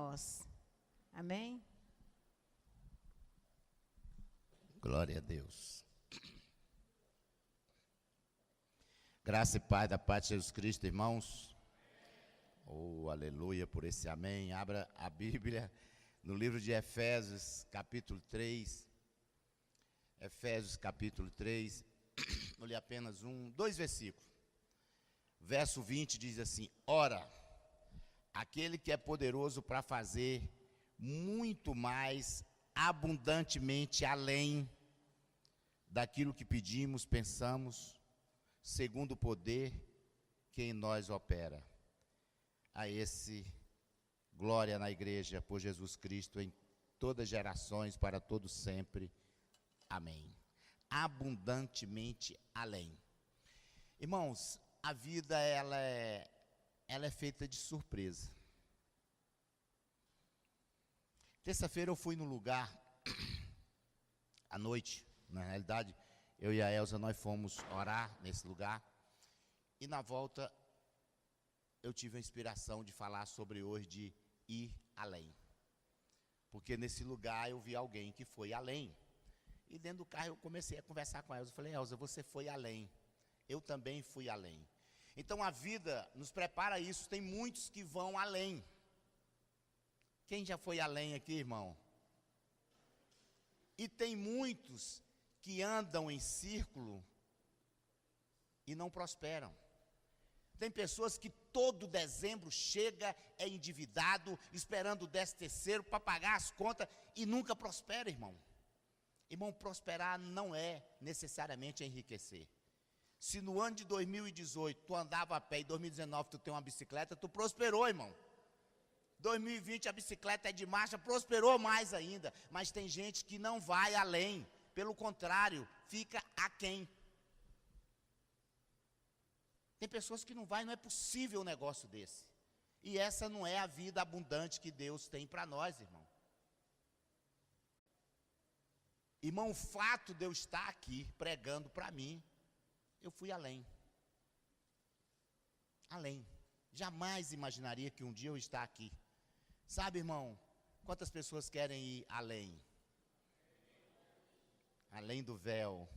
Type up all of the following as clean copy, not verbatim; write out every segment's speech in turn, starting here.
nós. Amém? Glória a Deus. Graça e paz da parte de Jesus Cristo, irmãos. Oh, aleluia por esse amém. Abra a Bíblia no livro de Efésios, capítulo 3. Efésios, capítulo 3. Vou ler apenas dois versículos. Verso 20 diz assim: Ora, aquele que é poderoso para fazer muito mais abundantemente além daquilo que pedimos, pensamos, segundo o poder que em nós opera. A esse, glória na igreja por Jesus Cristo, em todas as gerações, para todos sempre. Amém. Abundantemente além. Irmãos, a vida ela é feita de surpresa. Terça-feira eu fui no lugar, à noite, na realidade, eu e a Elza, nós fomos orar nesse lugar, e na volta eu tive a inspiração de falar sobre hoje de ir além. Porque nesse lugar eu vi alguém que foi além, e dentro do carro eu comecei a conversar com a Elza, eu falei: Elza, você foi além, eu também fui além. Então a vida nos prepara a isso, tem muitos que vão além. Quem já foi além aqui, irmão? E tem muitos que andam em círculo e não prosperam. Tem pessoas que todo dezembro chega, é endividado, esperando o 13º para pagar as contas e nunca prospera, irmão. Irmão, prosperar não é necessariamente enriquecer. Se no ano de 2018 tu andava a pé e 2019 tu tem uma bicicleta, tu prosperou, irmão. 2020 a bicicleta é de marcha, prosperou mais ainda. Mas tem gente que não vai além, pelo contrário, fica aquém. Tem pessoas que não vai, não é possível um negócio desse. E essa não é a vida abundante que Deus tem para nós, irmão. Irmão, o fato de eu estar aqui pregando para mim, eu fui além. Além. Jamais imaginaria que um dia eu estar aqui. Sabe, irmão, quantas pessoas querem ir além? Além do véu.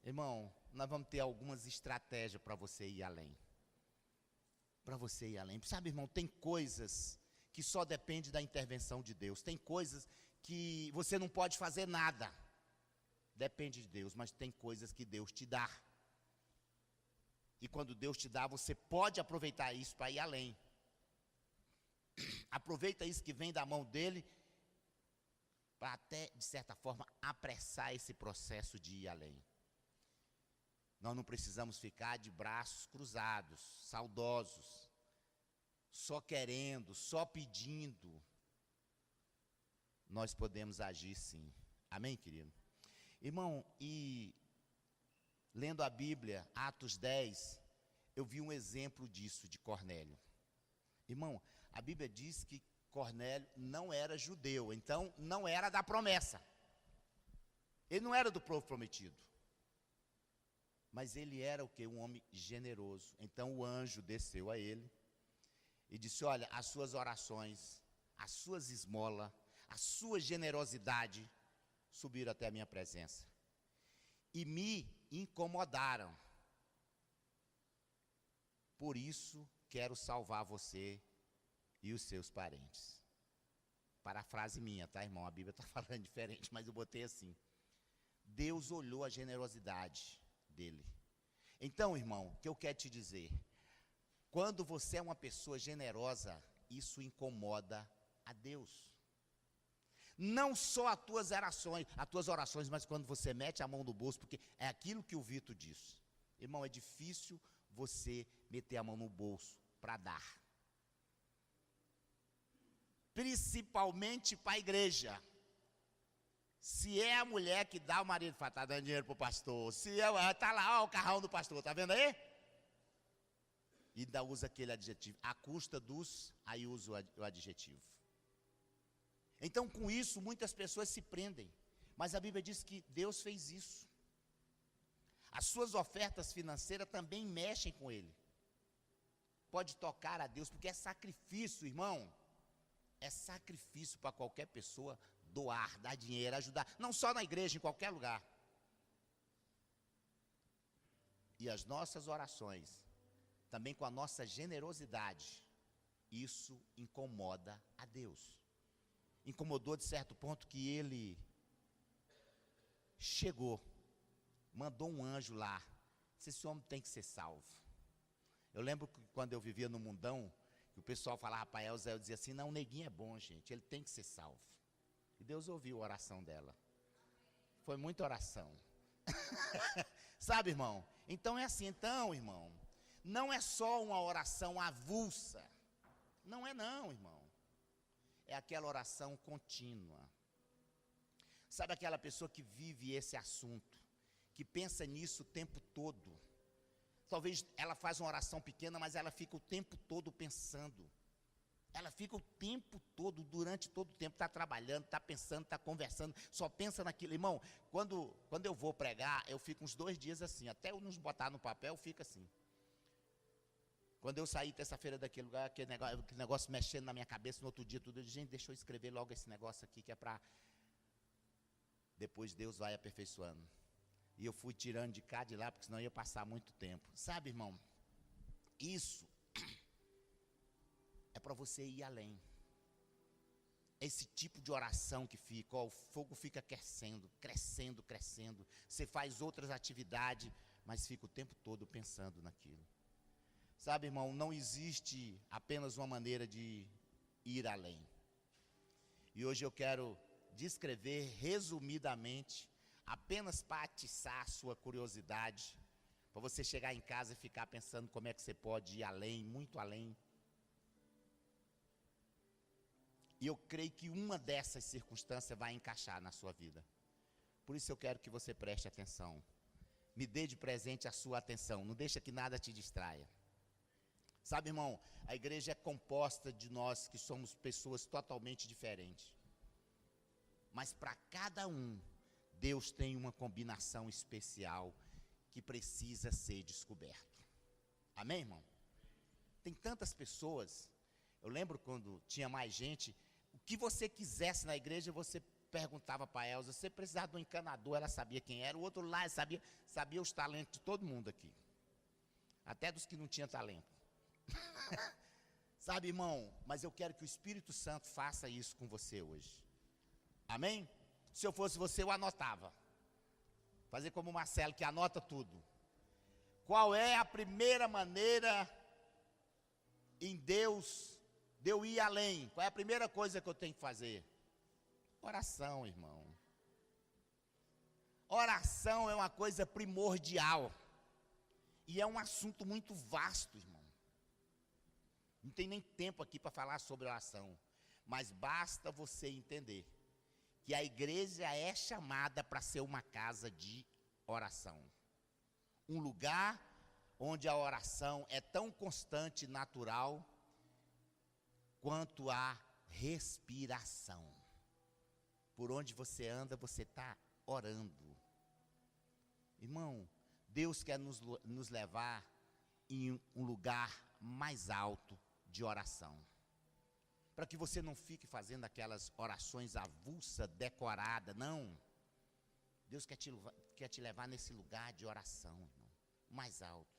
Irmão, nós vamos ter algumas estratégias para você ir além. Para você ir além. Sabe, irmão, tem coisas que só dependem da intervenção de Deus. Tem coisas que você não pode fazer nada. Depende de Deus, mas tem coisas que Deus te dá. E quando Deus te dá, você pode aproveitar isso para ir além. Aproveita isso que vem da mão dele, para até, de certa forma, apressar esse processo de ir além. Nós não precisamos ficar de braços cruzados, saudosos, só querendo, só pedindo. Nós podemos agir sim. Amém, querido? Irmão, e lendo a Bíblia, Atos 10, eu vi um exemplo disso, de Cornélio. Irmão, a Bíblia diz que Cornélio não era judeu, então não era da promessa. Ele não era do povo prometido. Mas ele era o quê? Um homem generoso. Então o anjo desceu a ele e disse: olha, as suas orações, as suas esmolas, a sua generosidade subiram até a minha presença. E me incomodaram. Por isso, quero salvar você e os seus parentes. Parafrase minha, tá, irmão? A Bíblia está falando diferente, mas eu botei assim. Deus olhou a generosidade dele. Então, irmão, o que eu quero te dizer? Quando você é uma pessoa generosa, isso incomoda a Deus. Não só as tuas orações, mas quando você mete a mão no bolso, porque é aquilo que o Vitor disse. Irmão, é difícil você meter a mão no bolso para dar. Principalmente para a igreja. Se é a mulher que dá, o marido fala: está dando dinheiro para o pastor. Se está lá, ó, o carrão do pastor, está vendo aí? E ainda usa aquele adjetivo. À custa dos, aí usa o adjetivo. Então, com isso, muitas pessoas se prendem. Mas a Bíblia diz que Deus fez isso. As suas ofertas financeiras também mexem com Ele. Pode tocar a Deus, porque é sacrifício, irmão. É sacrifício para qualquer pessoa doar, dar dinheiro, ajudar. Não só na igreja, em qualquer lugar. E as nossas orações, também com a nossa generosidade, isso incomoda a Deus. Incomodou de certo ponto que ele chegou, mandou um anjo lá. Esse homem tem que ser salvo. Eu lembro que quando eu vivia no mundão, que o pessoal falava para Elza, eu dizia assim, não, o neguinho é bom, gente, ele tem que ser salvo. E Deus ouviu a oração dela. Foi muita oração. Sabe, irmão? Então é assim, irmão, não é só uma oração avulsa. Não é não, irmão. É aquela oração contínua. Sabe aquela pessoa que vive esse assunto, que pensa nisso o tempo todo? Talvez ela faz uma oração pequena, mas ela fica o tempo todo pensando. Ela fica o tempo todo, durante todo o tempo, está trabalhando, está pensando, está conversando, só pensa naquilo. Irmão, quando eu vou pregar, eu fico uns 2 dias assim, até eu nos botar no papel, fica assim. Quando eu saí terça-feira daquele lugar, aquele negócio mexendo na minha cabeça, no outro dia, tudo, eu disse, gente, deixa eu escrever logo esse negócio aqui, que é para... Depois Deus vai aperfeiçoando. E eu fui tirando de cá, de lá, porque senão ia passar muito tempo. Sabe, irmão, isso é para você ir além. Esse tipo de oração que fica, o fogo fica crescendo, crescendo, crescendo. Você faz outras atividades, mas fica o tempo todo pensando naquilo. Sabe, irmão, não existe apenas uma maneira de ir além. E hoje eu quero descrever resumidamente, apenas para atiçar a sua curiosidade, para você chegar em casa e ficar pensando como é que você pode ir além, muito além. E eu creio que uma dessas circunstâncias vai encaixar na sua vida. Por isso eu quero que você preste atenção. Me dê de presente a sua atenção, não deixa que nada te distraia. Sabe, irmão, a igreja é composta de nós que somos pessoas totalmente diferentes. Mas para cada um, Deus tem uma combinação especial que precisa ser descoberto. Amém, irmão? Tem tantas pessoas. Eu lembro quando tinha mais gente, o que você quisesse na igreja, você perguntava para a Elza, você precisava de um encanador, ela sabia quem era, o outro lá sabia os talentos de todo mundo aqui. Até dos que não tinham talento. Sabe, irmão, mas eu quero que o Espírito Santo faça isso com você hoje. Amém? Se eu fosse você, eu anotava. Fazer como o Marcelo, que anota tudo. Qual é a primeira maneira em Deus de eu ir além? Qual é a primeira coisa que eu tenho que fazer? Oração, irmão. Oração é uma coisa primordial. E é um assunto muito vasto, irmão. Não tem nem tempo aqui para falar sobre oração. Mas basta você entender que a igreja é chamada para ser uma casa de oração. Um lugar onde a oração é tão constante e natural quanto a respiração. Por onde você anda, você está orando. Irmão, Deus quer nos levar em um lugar mais alto de oração. Para que você não fique fazendo aquelas orações avulsas, decoradas, não. Deus quer te levar nesse lugar de oração, irmão, mais alto.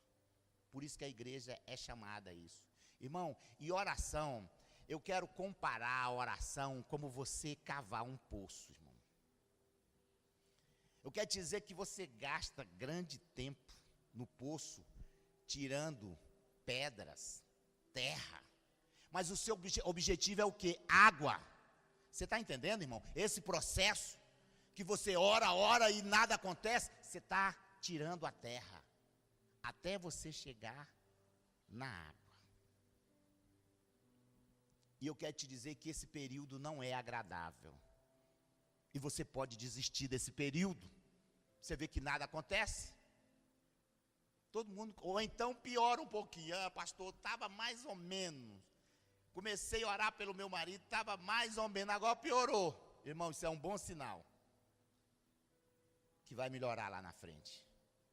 Por isso que a igreja é chamada a isso. Irmão, e oração, eu quero comparar a oração como você cavar um poço, irmão. Eu quero te dizer que você gasta grande tempo no poço, tirando pedras, terra. Mas o seu objetivo é o quê? Água. Você está entendendo, irmão? Esse processo que você ora e nada acontece, você está tirando a terra, até você chegar na água. E eu quero te dizer que esse período não é agradável. E você pode desistir desse período. Você vê que nada acontece. Todo mundo, ou então piora um pouquinho. Ah, pastor, estava mais ou menos. Comecei a orar pelo meu marido, estava mais ou menos, agora piorou. Irmão, isso é um bom sinal. Que vai melhorar lá na frente.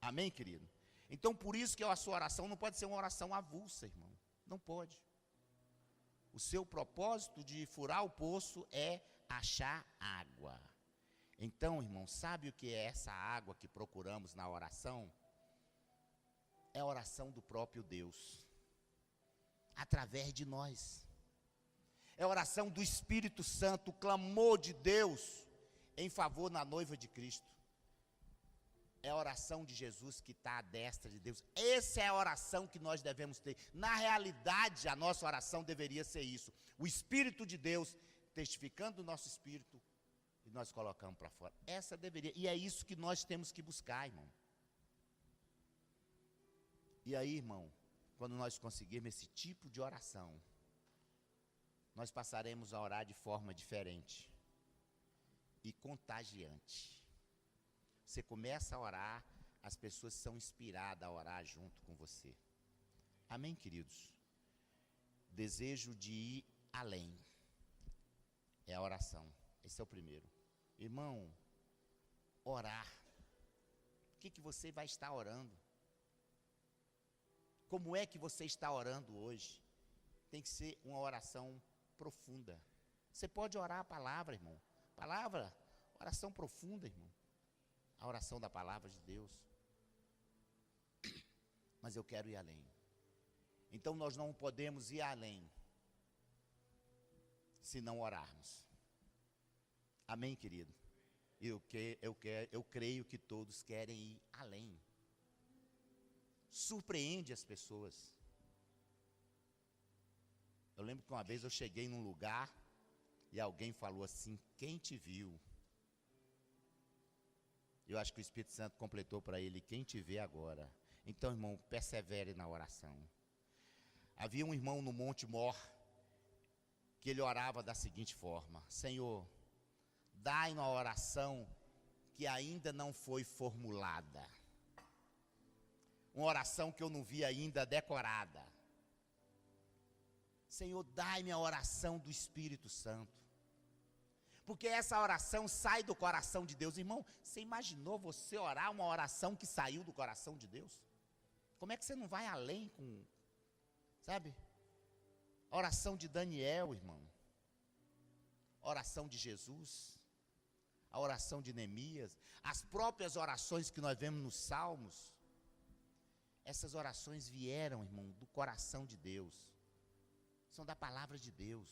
Amém, querido? Então, por isso que a sua oração não pode ser uma oração avulsa, irmão. Não pode. O seu propósito de furar o poço é achar água. Então, irmão, sabe o que é essa água que procuramos na oração? É a oração do próprio Deus, através de nós. É a oração do Espírito Santo, o clamor de Deus em favor da noiva de Cristo. É a oração de Jesus que está à destra de Deus. Essa é a oração que nós devemos ter. Na realidade, a nossa oração deveria ser isso. O Espírito de Deus testificando o nosso espírito e nós colocamos para fora. Essa deveria, e é isso que nós temos que buscar, irmão. E aí, irmão, quando nós conseguirmos esse tipo de oração, nós passaremos a orar de forma diferente e contagiante. Você começa a orar, as pessoas são inspiradas a orar junto com você. Amém, queridos? Desejo de ir além. É a oração. Esse é o primeiro. Irmão, orar. O que você vai estar orando? Como é que você está orando hoje? Tem que ser uma oração profunda. Você pode orar a palavra, irmão. Palavra, oração profunda, irmão. A oração da palavra de Deus. Mas eu quero ir além. Então nós não podemos ir além se não orarmos. Amém, querido? Eu creio que todos querem ir além. Surpreende as pessoas. Eu lembro que uma vez eu cheguei num lugar e alguém falou assim: quem te viu? Eu acho que o Espírito Santo completou para ele: quem te vê agora? Então, irmão, persevere na oração. Havia um irmão no Monte Mor, que ele orava da seguinte forma: Senhor, dai uma oração que ainda não foi formulada. Uma oração que eu não vi ainda decorada. Senhor, dai-me a oração do Espírito Santo. Porque essa oração sai do coração de Deus. Irmão, você imaginou você orar uma oração que saiu do coração de Deus? Como é que você não vai além com, sabe? A oração de Daniel, irmão. A oração de Jesus. A oração de Neemias. As próprias orações que nós vemos nos Salmos. Essas orações vieram, irmão, do coração de Deus. São da palavra de Deus.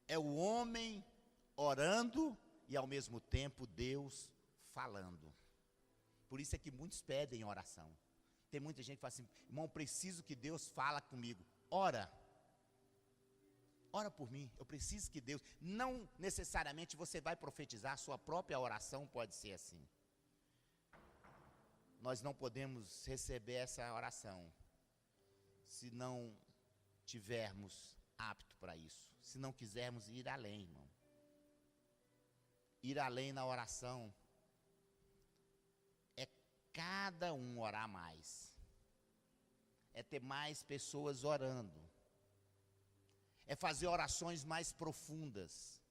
É o homem orando e ao mesmo tempo Deus falando. Por isso é que muitos pedem oração. Tem muita gente que fala assim: irmão, preciso que Deus fala comigo. Ora. Ora por mim, eu preciso que Deus. Não necessariamente você vai profetizar, a sua própria oração pode ser assim. Nós não podemos receber essa oração se não tivermos apto para isso, se não quisermos ir além, irmão. Ir além na oração é cada um orar mais, é ter mais pessoas orando, é fazer orações mais profundas,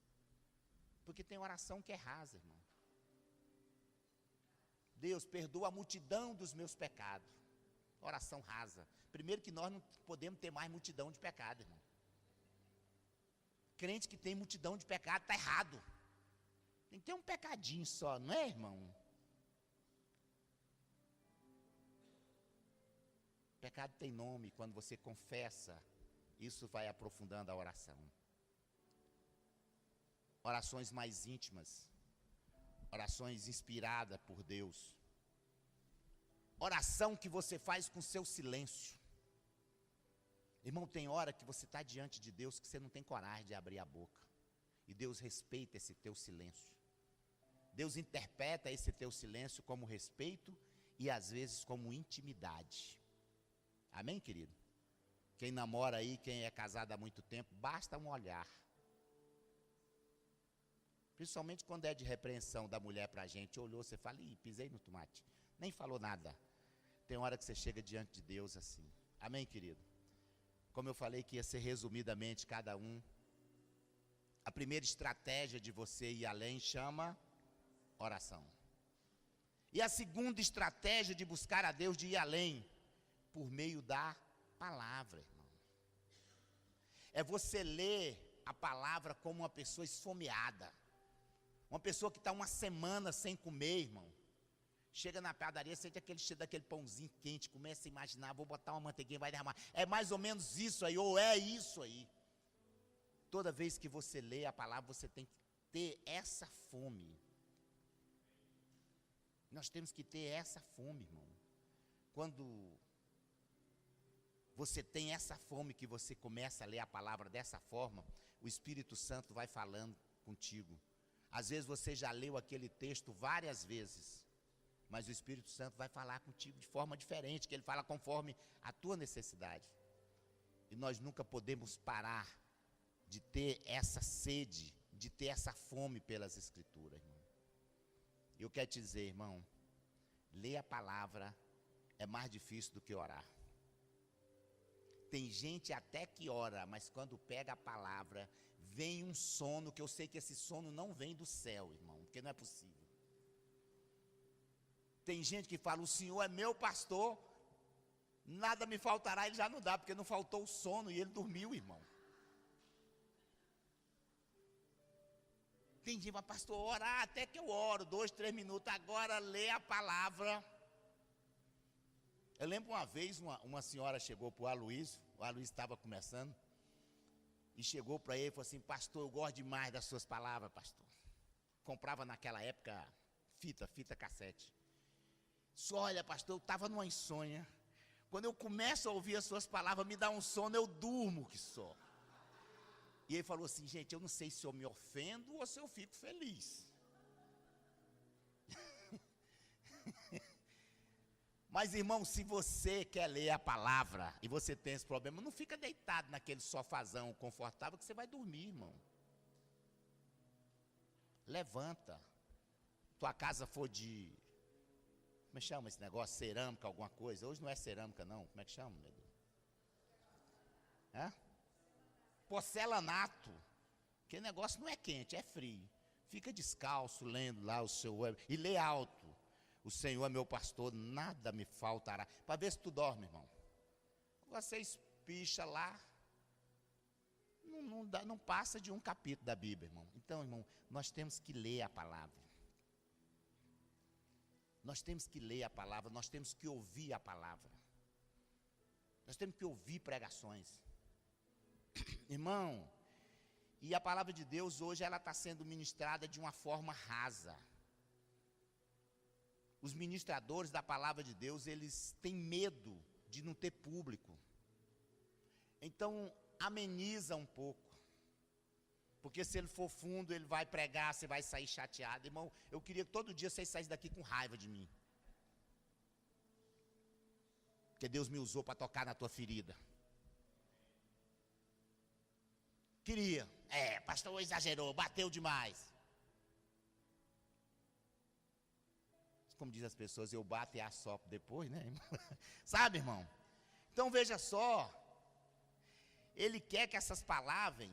porque tem oração que é rasa, irmão. Deus, perdoa a multidão dos meus pecados. Oração rasa. Primeiro que nós não podemos ter mais multidão de pecado, irmão. Crente que tem multidão de pecado está errado. Tem que ter um pecadinho só, não é, irmão? Pecado tem nome. Quando você confessa, isso vai aprofundando a oração. Orações mais íntimas. Orações inspiradas por Deus. Oração que você faz com seu silêncio. Irmão, tem hora que você está diante de Deus que você não tem coragem de abrir a boca. E Deus respeita esse teu silêncio. Deus interpreta esse teu silêncio como respeito e às vezes como intimidade. Amém, querido? Quem namora aí, quem é casado há muito tempo, basta um olhar. Principalmente quando é de repreensão da mulher para a gente, olhou, você fala: ih, pisei no tomate. Nem falou nada. Tem hora que você chega diante de Deus assim. Amém, querido? Como eu falei que ia ser resumidamente cada um. A primeira estratégia de você ir além chama oração. E a segunda estratégia de buscar a Deus, de ir além, por meio da palavra, irmão. É você ler a palavra como uma pessoa esfomeada. Uma pessoa que está uma semana sem comer, irmão. Chega na padaria, sente aquele cheiro daquele pãozinho quente, começa a imaginar, vou botar uma manteiguinha, vai derramar. É mais ou menos isso aí, ou é isso aí. Toda vez que você lê a palavra, você tem que ter essa fome. Nós temos que ter essa fome, irmão. Quando você tem essa fome, que você começa a ler a palavra dessa forma, o Espírito Santo vai falando contigo. Às vezes você já leu aquele texto várias vezes, mas o Espírito Santo vai falar contigo de forma diferente, que ele fala conforme a tua necessidade. E nós nunca podemos parar de ter essa sede, de ter essa fome pelas Escrituras, irmão. Eu quero te dizer, irmão, ler a palavra é mais difícil do que orar. Tem gente até que ora, mas quando pega a palavra, vem um sono, que eu sei que esse sono não vem do céu, irmão, porque não é possível. Tem gente que fala, o Senhor é meu pastor, nada me faltará, ele já não dá, porque não faltou o sono e ele dormiu, irmão. Tem gente, mas pastor, orar, até que eu oro, 2, 3 minutos, agora lê a palavra. Eu lembro uma vez, uma senhora chegou para o Aloysio estava começando, e chegou para ele e falou assim, pastor, eu gosto demais das suas palavras, pastor. Comprava naquela época fita cassete. Só olha, pastor, eu estava numa insônia. Quando eu começo a ouvir as suas palavras, me dá um sono, eu durmo que só. E ele falou assim, gente, eu não sei se eu me ofendo ou se eu fico feliz. Mas, irmão, se você quer ler a palavra e você tem esse problema, não fica deitado naquele sofazão confortável que você vai dormir, irmão. Levanta. Tua casa for de, como é que chama esse negócio? Cerâmica, alguma coisa. Hoje não é cerâmica, não. Como é que chama, meu Deus? Porcelanato. Aquele negócio não é quente, é frio. Fica descalço, lendo lá o seu web. E lê alto. O Senhor é meu pastor, nada me faltará. Para ver se tu dorme, irmão. Você espicha lá. Não passa de um capítulo da Bíblia, irmão. Então, irmão, nós temos que ler a palavra. Nós temos que ler a palavra, nós temos que ouvir a palavra. Nós temos que ouvir pregações. Irmão, e a palavra de Deus hoje ela está sendo ministrada de uma forma rasa. Os ministradores da palavra de Deus, eles têm medo de não ter público. Então, ameniza um pouco. Porque se ele for fundo, ele vai pregar, você vai sair chateado. Irmão, eu queria que todo dia vocês saíssem daqui com raiva de mim. Porque Deus me usou para tocar na tua ferida. Queria. Pastor exagerou, bateu demais. Como diz as pessoas, eu bato e assopro depois, né, irmão? Sabe, irmão? Então, veja só. Ele quer que essas palavras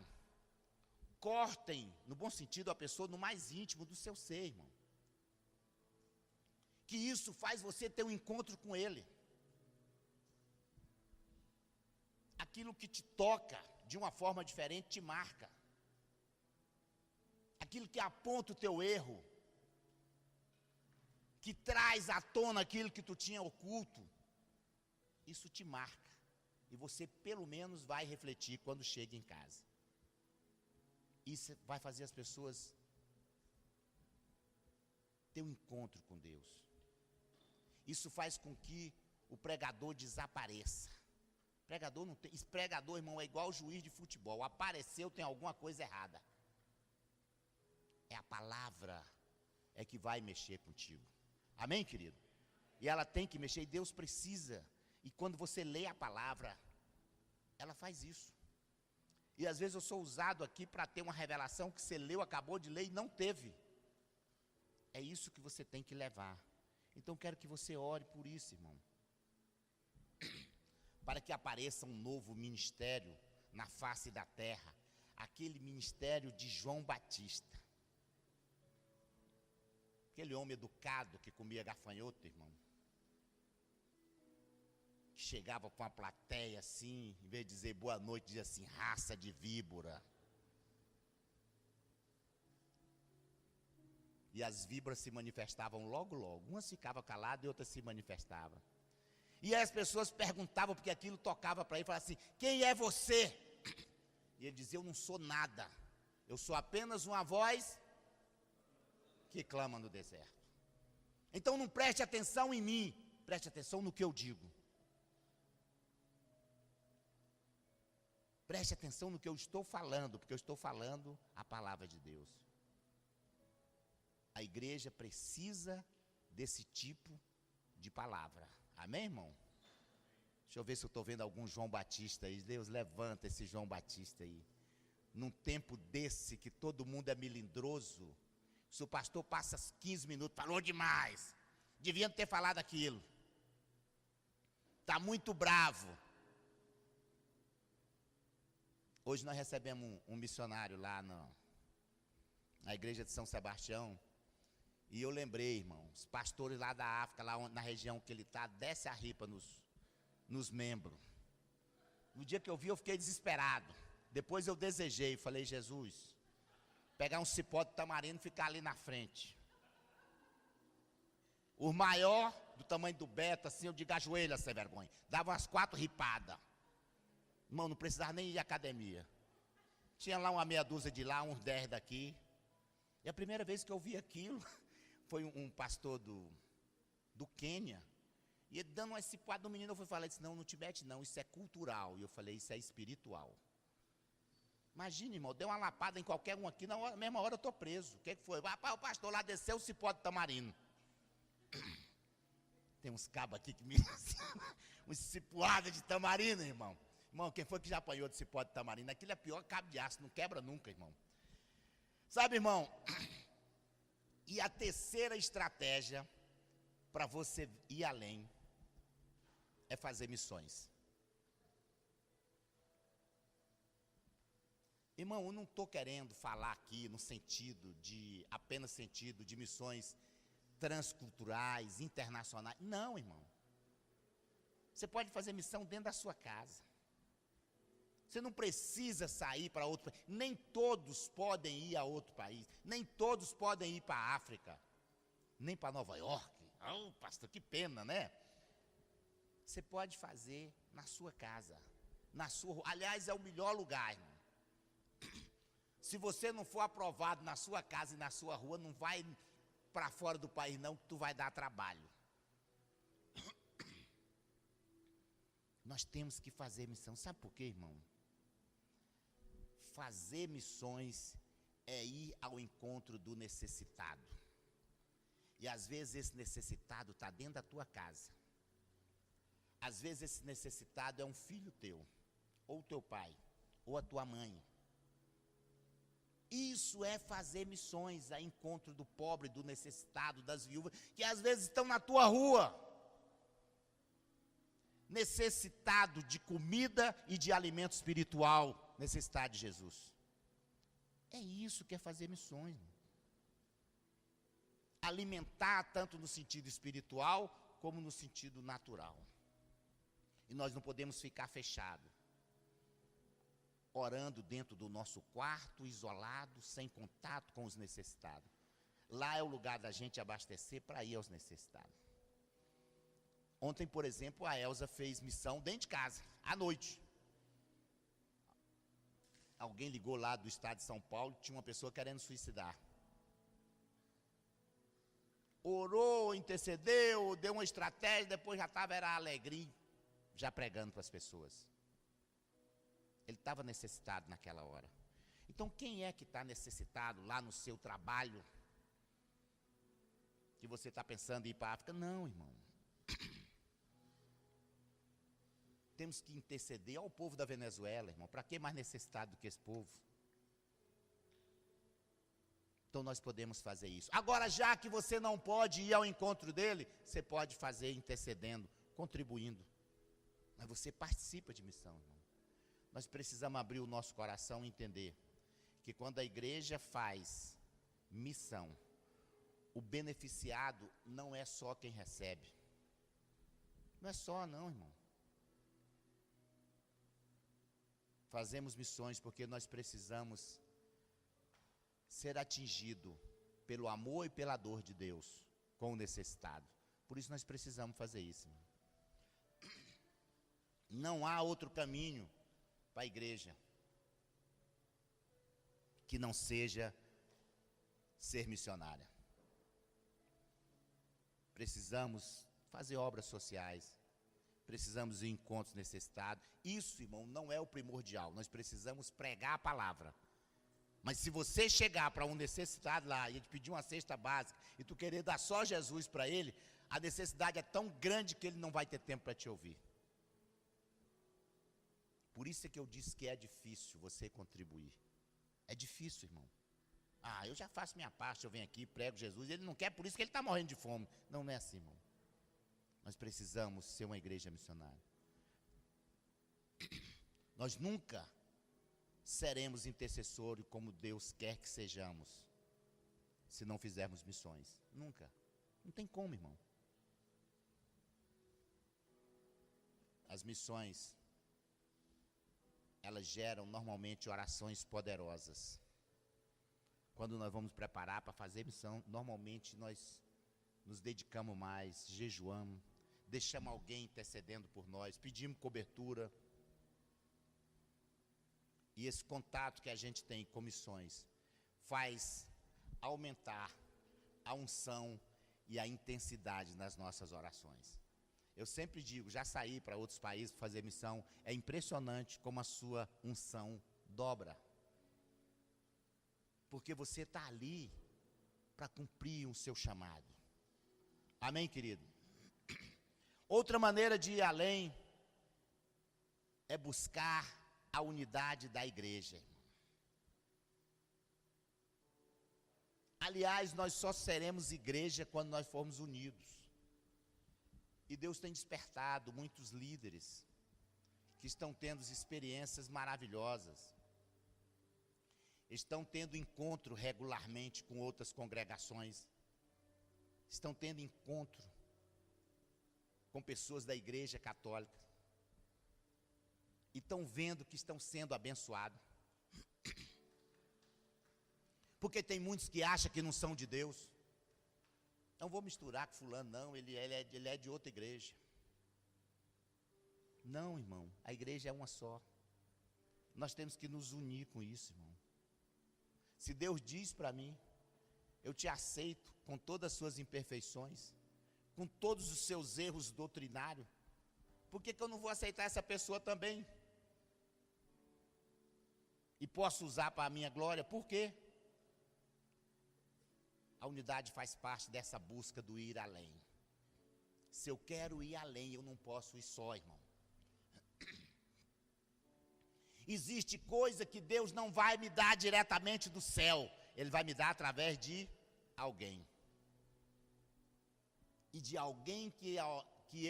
cortem, no bom sentido, a pessoa no mais íntimo do seu ser, irmão. Que isso faz você ter um encontro com Ele. Aquilo que te toca de uma forma diferente te marca. Aquilo que aponta o teu erro, que traz à tona aquilo que tu tinha oculto, isso te marca. E você pelo menos vai refletir quando chega em casa. Isso vai fazer as pessoas ter um encontro com Deus. Isso faz com que o pregador desapareça. Pregador não tem, esse pregador, irmão, é igual juiz de futebol. Apareceu, tem alguma coisa errada. É a palavra é que vai mexer contigo. Amém, querido? E ela tem que mexer, e Deus precisa. E quando você lê a palavra, ela faz isso. E às vezes eu sou usado aqui para ter uma revelação que você leu, acabou de ler e não teve. É isso que você tem que levar. Então quero que você ore por isso, irmão. Para que apareça um novo ministério na face da terra. Aquele ministério de João Batista. Aquele homem educado que comia gafanhoto, irmão. que chegava com a plateia assim, em vez de dizer boa noite, dizia assim, raça de víbora. E as víboras se manifestavam logo, logo. Umas ficavam caladas e outras se manifestavam. E aí as pessoas perguntavam, porque aquilo tocava para ele, falavam assim, quem é você? E ele dizia, eu não sou nada. Eu sou apenas uma voz que clama no deserto. Então não preste atenção em mim, preste atenção no que eu digo. Preste atenção no que eu estou falando, porque eu estou falando a palavra de Deus. A igreja precisa desse tipo de palavra. Amém, irmão? Deixa eu ver se eu estou vendo algum João Batista aí. Deus, levanta esse João Batista aí. Num tempo desse que todo mundo é melindroso, se o pastor passa 15 minutos, falou demais, devia ter falado aquilo. Está muito bravo. Hoje nós recebemos um missionário lá na igreja de São Sebastião. E eu lembrei, irmão, os pastores lá da África, lá na região que ele está, desce a ripa nos membros. No dia que eu vi, eu fiquei desesperado. Depois eu desejei, falei, Jesus, pegar um cipó de tamarindo e ficar ali na frente. O maior, do tamanho do Beto, assim, eu digo, ajoelha, sem vergonha. Dava umas 4 ripadas. Irmão, não precisava nem ir à academia. Tinha lá uma meia dúzia de lá, uns 10 daqui. E a primeira vez que eu vi aquilo, foi um pastor do Quênia. E ele dando uma cipuada no menino, eu fui falar, disse, não, no Tibete não, isso é cultural. E eu falei, isso é espiritual. Imagina, irmão, deu uma lapada em qualquer um aqui, na mesma hora eu estou preso. O que foi? Rapaz, o pastor lá desceu o cipó de tamarindo. Tem uns cabos aqui que me uns cipuada de tamarindo, irmão. Irmão, quem foi que já apanhou de cipó de tamarindo? Aquilo é pior que cabo de aço, não quebra nunca, irmão. Sabe, irmão, e a terceira estratégia para você ir além é fazer missões. Irmão, eu não estou querendo falar aqui no sentido de, apenas sentido de missões transculturais, internacionais. Não, irmão. Você pode fazer missão dentro da sua casa. Você não precisa sair para outro país. Nem todos podem ir a outro país. Nem todos podem ir para a África. Nem para Nova York. Oh, pastor, que pena, né? Você pode fazer na sua casa. Na sua rua. Aliás, é o melhor lugar, irmão. Se você não for aprovado na sua casa e na sua rua, não vai para fora do país não, que tu vai dar trabalho. Nós temos que fazer missão. Sabe por quê, irmão? Fazer missões é ir ao encontro do necessitado. E às vezes esse necessitado está dentro da tua casa. Às vezes esse necessitado é um filho teu, ou teu pai, ou a tua mãe. Isso é fazer missões a encontro do pobre, do necessitado, das viúvas, que às vezes estão na tua rua. Necessitado de comida e de alimento espiritual, necessitado de Jesus. É isso que é fazer missões. Alimentar tanto no sentido espiritual, como no sentido natural. E nós não podemos ficar fechados, orando dentro do nosso quarto, isolado, sem contato com os necessitados. Lá é o lugar da gente abastecer para ir aos necessitados. Ontem, por exemplo, a Elza fez missão dentro de casa, à noite. Alguém ligou lá do estado de São Paulo, tinha uma pessoa querendo suicidar. Orou, intercedeu, deu uma estratégia, depois já estava, era alegria, já pregando para as pessoas. Ele estava necessitado naquela hora. Então, quem é que está necessitado lá no seu trabalho? Que você está pensando em ir para a África? Não, irmão. Temos que interceder ao povo da Venezuela, irmão. Para que mais necessitado do que esse povo? Então, nós podemos fazer isso. Agora, já que você não pode ir ao encontro dele, você pode fazer intercedendo, contribuindo. Mas você participa de missão, irmão. Nós precisamos abrir o nosso coração e entender que quando a igreja faz missão, o beneficiado não é só quem recebe. Não é só não, irmão. fazemos missões porque nós precisamos ser atingidos pelo amor e pela dor de Deus com o necessitado. Por isso nós precisamos fazer isso. Não há outro caminho para a igreja que não seja ser missionária. Precisamos fazer obras sociais, precisamos ir em encontros necessitados. Isso, irmão, não é o primordial. Nós precisamos pregar a palavra. Mas se você chegar para um necessitado lá e ele pedir uma cesta básica e tu querer dar só Jesus para ele, a necessidade é tão grande que ele não vai ter tempo para te ouvir. Por isso é que eu disse que é difícil você contribuir. É difícil, irmão. Eu já faço minha parte, eu venho aqui, prego Jesus, ele não quer, por isso que ele está morrendo de fome. Não, não é assim, irmão. Nós precisamos ser uma igreja missionária. Nós nunca seremos intercessores como Deus quer que sejamos, se não fizermos missões. Nunca. Não tem como, irmão. As missões, elas geram normalmente orações poderosas. Quando nós vamos preparar para fazer missão, normalmente nós nos dedicamos mais, jejuamos, deixamos alguém intercedendo por nós, pedimos cobertura. E esse contato que a gente tem com missões faz aumentar a unção e a intensidade nas nossas orações. Eu sempre digo, já saí para outros países para fazer missão, é impressionante como a sua unção dobra. Porque você está ali para cumprir o seu chamado. Amém, querido? Outra maneira de ir além é buscar a unidade da igreja. Aliás, nós só seremos igreja quando nós formos unidos. E Deus tem despertado muitos líderes que estão tendo experiências maravilhosas. Estão tendo encontro regularmente com outras congregações. Estão tendo encontro com pessoas da igreja católica. E estão vendo que estão sendo abençoados. Porque tem muitos que acham que não são de Deus. Não vou misturar com fulano, não, ele é de outra igreja. Não, irmão, a igreja é uma só. Nós temos que nos unir com isso, irmão. Se Deus diz para mim, eu te aceito com todas as suas imperfeições, com todos os seus erros doutrinários, por que eu não vou aceitar essa pessoa também? E posso usar para a minha glória, por quê? A unidade faz parte dessa busca do ir além. Se eu quero ir além, eu não posso ir só, irmão. Existe coisa que Deus não vai me dar diretamente do céu. Ele vai me dar através de alguém. E de alguém que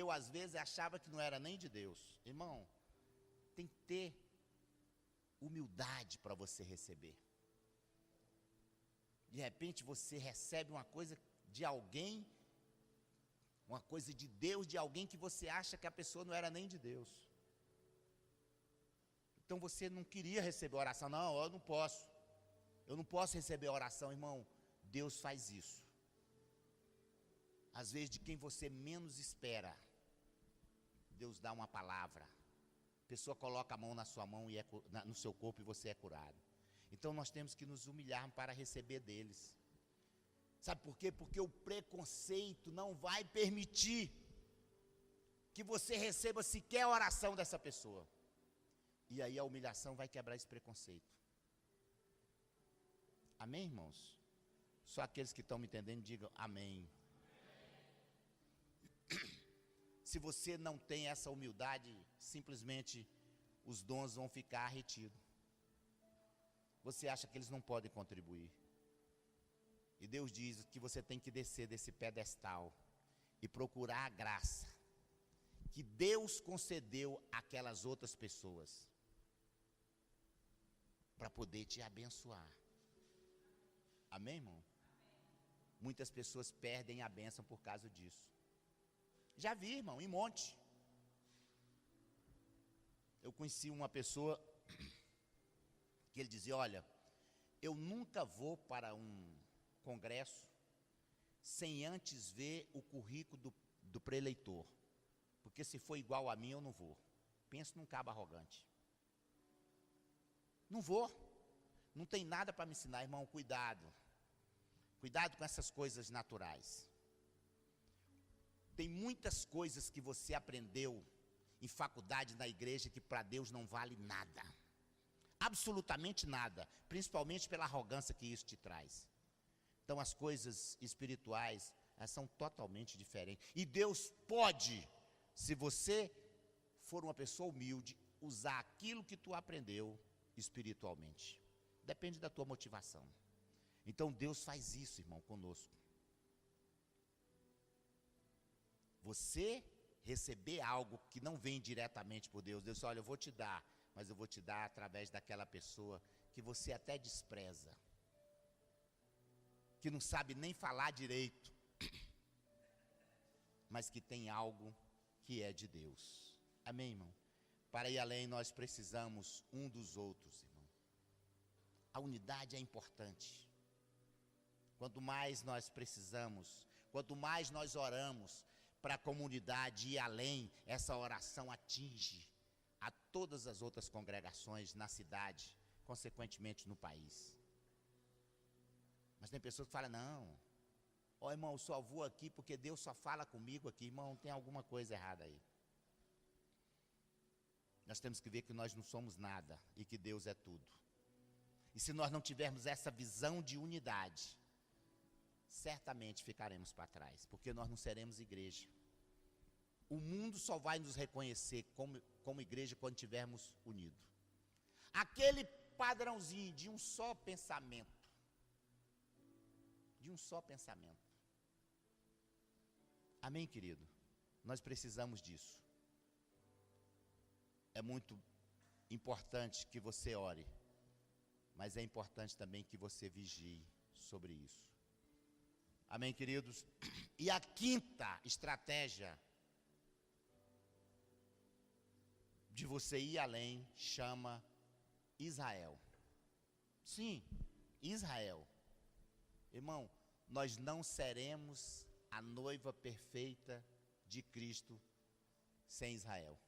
eu às vezes achava que não era nem de Deus. Irmão, tem que ter humildade para você receber. De repente você recebe uma coisa de alguém, uma coisa de Deus, de alguém que você acha que a pessoa não era nem de Deus. Então você não queria receber oração. Não, eu não posso. Eu não posso receber oração, irmão. Deus faz isso. Às vezes de quem você menos espera, Deus dá uma palavra. A pessoa coloca a mão na sua mão e no seu corpo e você é curado. Então nós temos que nos humilhar para receber deles. Sabe por quê? Porque o preconceito não vai permitir que você receba sequer a oração dessa pessoa. E aí a humilhação vai quebrar esse preconceito. Amém, irmãos? Só aqueles que estão me entendendo, digam amém. Se você não tem essa humildade, simplesmente os dons vão ficar retidos. Você acha que eles não podem contribuir. E Deus diz que você tem que descer desse pedestal e procurar a graça que Deus concedeu àquelas outras pessoas para poder te abençoar. Amém, irmão? Muitas pessoas perdem a bênção por causa disso. Já vi, irmão, em monte. Eu conheci uma pessoa que ele dizia, olha, eu nunca vou para um congresso sem antes ver o currículo do preleitor, porque se for igual a mim eu não vou. Penso num cabo arrogante. Não vou, não tem nada para me ensinar, irmão, cuidado. Cuidado com essas coisas naturais. Tem muitas coisas que você aprendeu em faculdade, na igreja, que para Deus não vale nada. Absolutamente nada. Principalmente pela arrogância que isso te traz. Então as coisas espirituais, elas são totalmente diferentes. E Deus pode, se você for uma pessoa humilde, usar aquilo que tu aprendeu espiritualmente. Depende da tua motivação. Então Deus faz isso, irmão, conosco. Você receber algo que não vem diretamente por Deus. Deus diz, olha, eu vou te dar, mas eu vou te dar através daquela pessoa que você até despreza, que não sabe nem falar direito, mas que tem algo que é de Deus. Amém, irmão? Para ir além, nós precisamos um dos outros, irmão. A unidade é importante. Quanto mais nós precisamos, quanto mais nós oramos para a comunidade ir além, essa oração atinge a todas as outras congregações na cidade, consequentemente no país. Mas tem pessoas que falam, não, ó irmão, eu só vou aqui porque Deus só fala comigo aqui. Irmão, tem alguma coisa errada aí. Nós temos que ver que nós não somos nada e que Deus é tudo. E se nós não tivermos essa visão de unidade, certamente ficaremos para trás, porque nós não seremos igreja. O mundo só vai nos reconhecer como igreja quando estivermos unidos. Aquele padrãozinho de um só pensamento. De um só pensamento. Amém, querido? Nós precisamos disso. É muito importante que você ore, mas é importante também que você vigie sobre isso. Amém, queridos? E a quinta estratégia de você ir além chama Israel. Sim, Israel. Irmão, nós não seremos a noiva perfeita de Cristo sem Israel.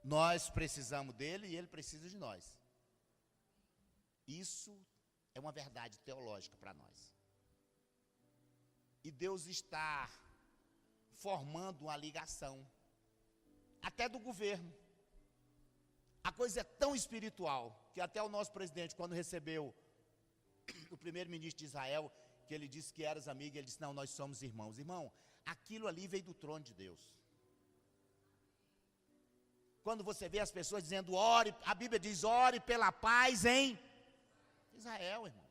Nós precisamos dele e ele precisa de nós. Isso é uma verdade teológica para nós. E Deus está formando uma ligação, até do governo. A coisa é tão espiritual, que até o nosso presidente, quando recebeu o primeiro-ministro de Israel, que ele disse que eras amigo, ele disse, não, nós somos irmãos. Irmão, aquilo ali veio do trono de Deus. Quando você vê as pessoas dizendo, ore, a Bíblia diz, ore pela paz em Israel, irmão.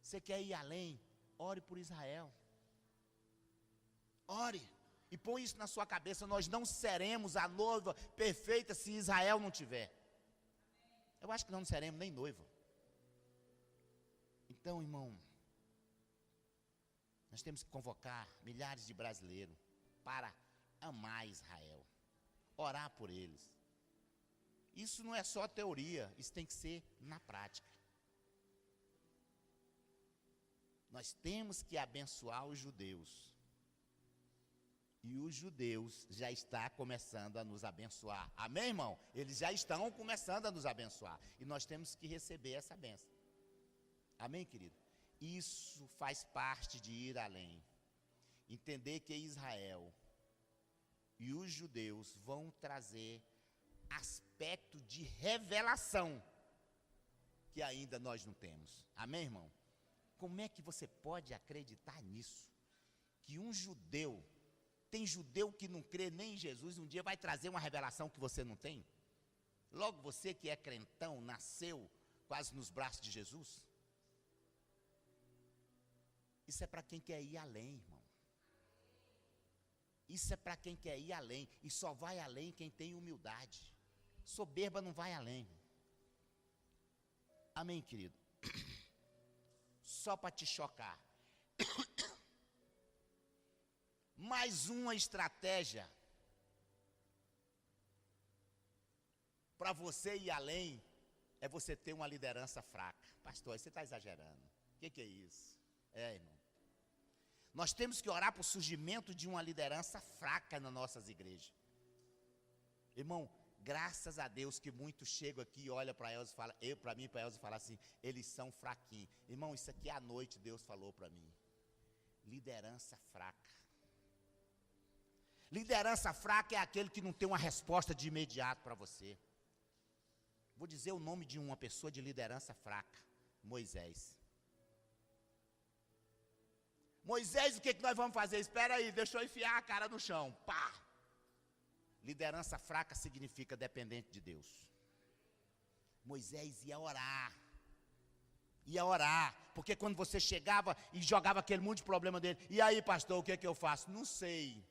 Você quer ir além? Ore por Israel. Ore. E põe isso na sua cabeça, nós não seremos a noiva perfeita se Israel não tiver. Eu acho que não seremos nem noiva. Então, irmão, nós temos que convocar milhares de brasileiros para amar Israel, orar por eles. Isso não é só teoria, isso tem que ser na prática. Nós temos que abençoar os judeus. E os judeus já estão começando a nos abençoar. Amém, irmão? Eles já estão começando a nos abençoar. E nós temos que receber essa bênção. Amém, querido? Isso faz parte de ir além. Entender que Israel e os judeus vão trazer aspecto de revelação que ainda nós não temos. Amém, irmão? Como é que você pode acreditar nisso? Que um judeu, tem judeu que não crê nem em Jesus, um dia vai trazer uma revelação que você não tem? Logo você que é crentão, nasceu quase nos braços de Jesus? Isso é para quem quer ir além, irmão. Isso é para quem quer ir além. E só vai além quem tem humildade. Soberba não vai além. Amém, querido? Só para te chocar. Mais uma estratégia para você ir além, é você ter uma liderança fraca. Pastor, você está exagerando. O que é isso? Irmão. Nós temos que orar para o surgimento de uma liderança fraca nas nossas igrejas. Irmão, graças a Deus que muitos chegam aqui e olham para Elza e falam, para mim e para Elza e falam assim, eles são fraquinhos. Irmão, isso aqui à noite Deus falou para mim. Liderança fraca. Liderança fraca é aquele que não tem uma resposta de imediato para você. Vou dizer o nome de uma pessoa de liderança fraca. Moisés. Moisés, o que nós vamos fazer? Espera aí, deixa eu enfiar a cara no chão. Pá! Liderança fraca significa dependente de Deus. Moisés ia orar. Ia orar. Porque quando você chegava e jogava aquele monte de problema dele, e aí, pastor, o que é que eu faço? Não sei.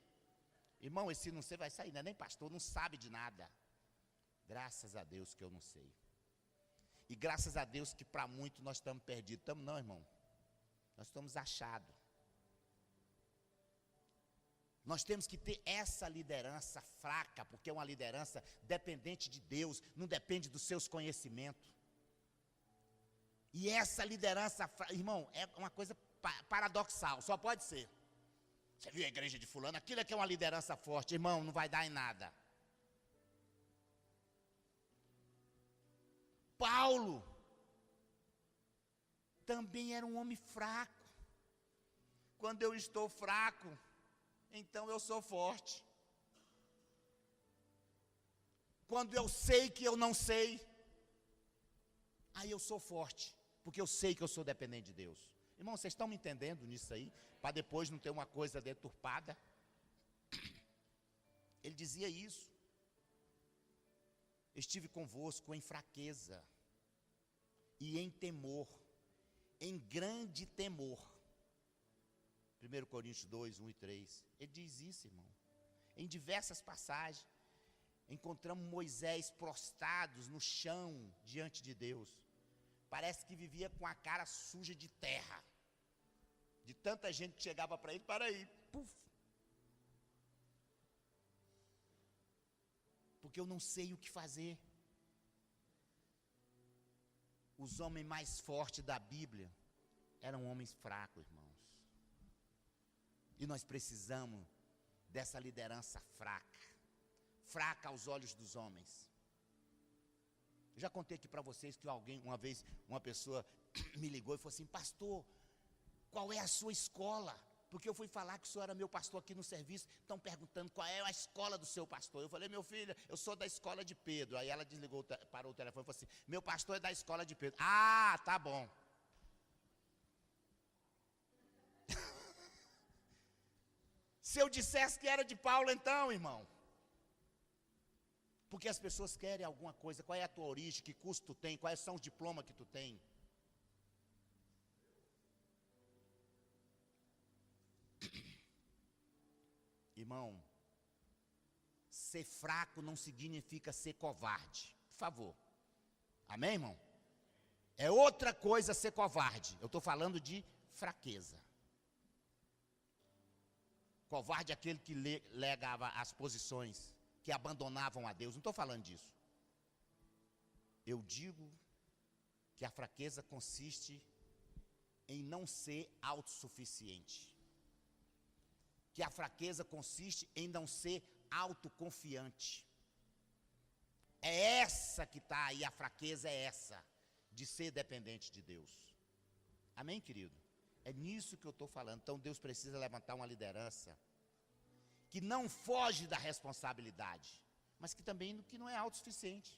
Irmão, esse não sei vai sair, não é nem pastor, não sabe de nada. Graças a Deus que eu não sei. E graças a Deus que para muitos nós estamos perdidos. Estamos não, irmão. Nós estamos achados. Nós temos que ter essa liderança fraca, porque é uma liderança dependente de Deus, não depende dos seus conhecimentos. E essa liderança fraca, irmão, é uma coisa paradoxal, só pode ser. Você viu a igreja de fulano? Aquilo é que é uma liderança forte. Irmão, não vai dar em nada. Paulo também era um homem fraco. Quando eu estou fraco, então eu sou forte. Quando eu sei que eu não sei, aí eu sou forte. Porque eu sei que eu sou dependente de Deus. Irmão, vocês estão me entendendo nisso aí? Para depois não ter uma coisa deturpada. Ele dizia isso. Estive convosco em fraqueza e em temor, em grande temor. 1 Coríntios 2, 1 e 3. Ele diz isso, irmão. Em diversas passagens, encontramos Moisés prostrados no chão diante de Deus. Parece que vivia com a cara suja de terra. De tanta gente que chegava para ele, para aí, puf. Porque eu não sei o que fazer. Os homens mais fortes da Bíblia eram homens fracos, irmãos. E nós precisamos dessa liderança fraca. Fraca aos olhos dos homens. Eu já contei aqui para vocês que uma vez, uma pessoa me ligou e falou assim, pastor, qual é a sua escola? Porque eu fui falar que o senhor era meu pastor aqui no serviço, estão perguntando qual é a escola do seu pastor. Eu falei, meu filho, eu sou da escola de Pedro. Aí ela desligou, parou o telefone e falou assim, meu pastor é da escola de Pedro. Ah, tá bom. Se eu dissesse que era de Paulo então, irmão. Porque as pessoas querem alguma coisa, qual é a tua origem, que curso tu tem, quais são os diplomas que tu tem. Irmão, ser fraco não significa ser covarde, por favor. Amém, irmão? É outra coisa ser covarde, eu estou falando de fraqueza. Covarde é aquele que legava as posições, que abandonavam a Deus, não estou falando disso. Eu digo que a fraqueza consiste em não ser autossuficiente. Que a fraqueza consiste em não ser autoconfiante. É essa que está aí, a fraqueza é essa, de ser dependente de Deus. Amém, querido? É nisso que eu estou falando. Então Deus precisa levantar uma liderança que não foge da responsabilidade, mas que também que não é autossuficiente.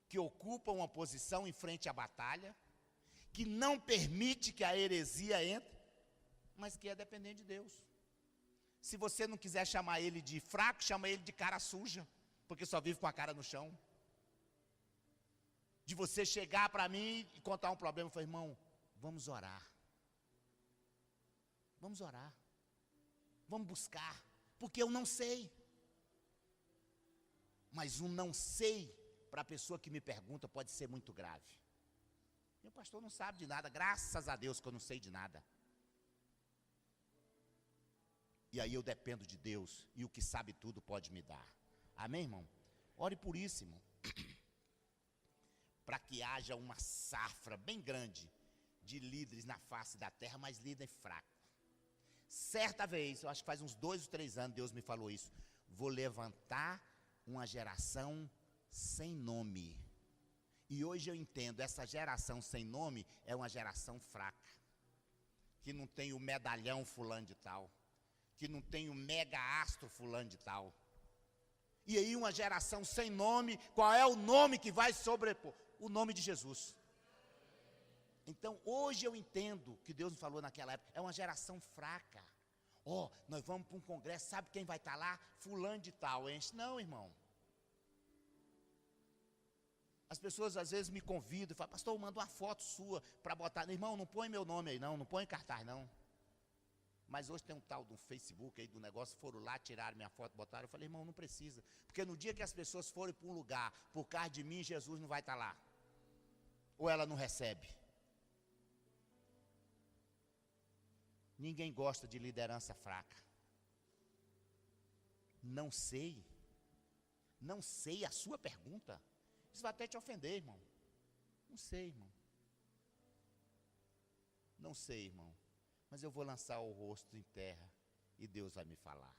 Que ocupa uma posição em frente à batalha, que não permite que a heresia entre, mas que é dependente de Deus. Se você não quiser chamar ele de fraco, chama ele de cara suja, porque só vive com a cara no chão. De você chegar para mim e contar um problema, eu falei, irmão, vamos orar. Vamos orar. Vamos buscar, porque eu não sei. Mas um não sei, para a pessoa que me pergunta, pode ser muito grave. Meu pastor não sabe de nada, graças a Deus que eu não sei de nada. E aí eu dependo de Deus, e o que sabe tudo pode me dar. Amém, irmão? Ore por isso, irmão. Para que haja uma safra bem grande de líderes na face da terra, mas líder fraco. Certa vez, eu acho que faz uns 2 ou 3 anos, Deus me falou isso. Vou levantar uma geração sem nome. E hoje eu entendo, essa geração sem nome é uma geração fraca. Que não tem o medalhão fulano de tal. Que não tem o mega astro fulano de tal. E aí uma geração sem nome, qual é o nome que vai sobrepor? O nome de Jesus. Então, hoje eu entendo que Deus me falou naquela época, é uma geração fraca. Nós vamos para um congresso, sabe quem vai estar lá? Fulano de tal, enche. Não, irmão. As pessoas às vezes me convidam e falam, pastor, manda uma foto sua para botar. Irmão, não põe meu nome aí não põe cartaz não. Mas hoje tem um tal do Facebook aí do negócio, foram lá, tiraram minha foto, botaram. Eu falei, irmão, não precisa. Porque no dia que as pessoas forem para um lugar, por causa de mim, Jesus não vai estar lá. Ou ela não recebe. Ninguém gosta de liderança fraca. Não sei. Não sei a sua pergunta. Isso vai até te ofender, irmão. Não sei, irmão. Não sei, irmão. Mas eu vou lançar o rosto em terra e Deus vai me falar.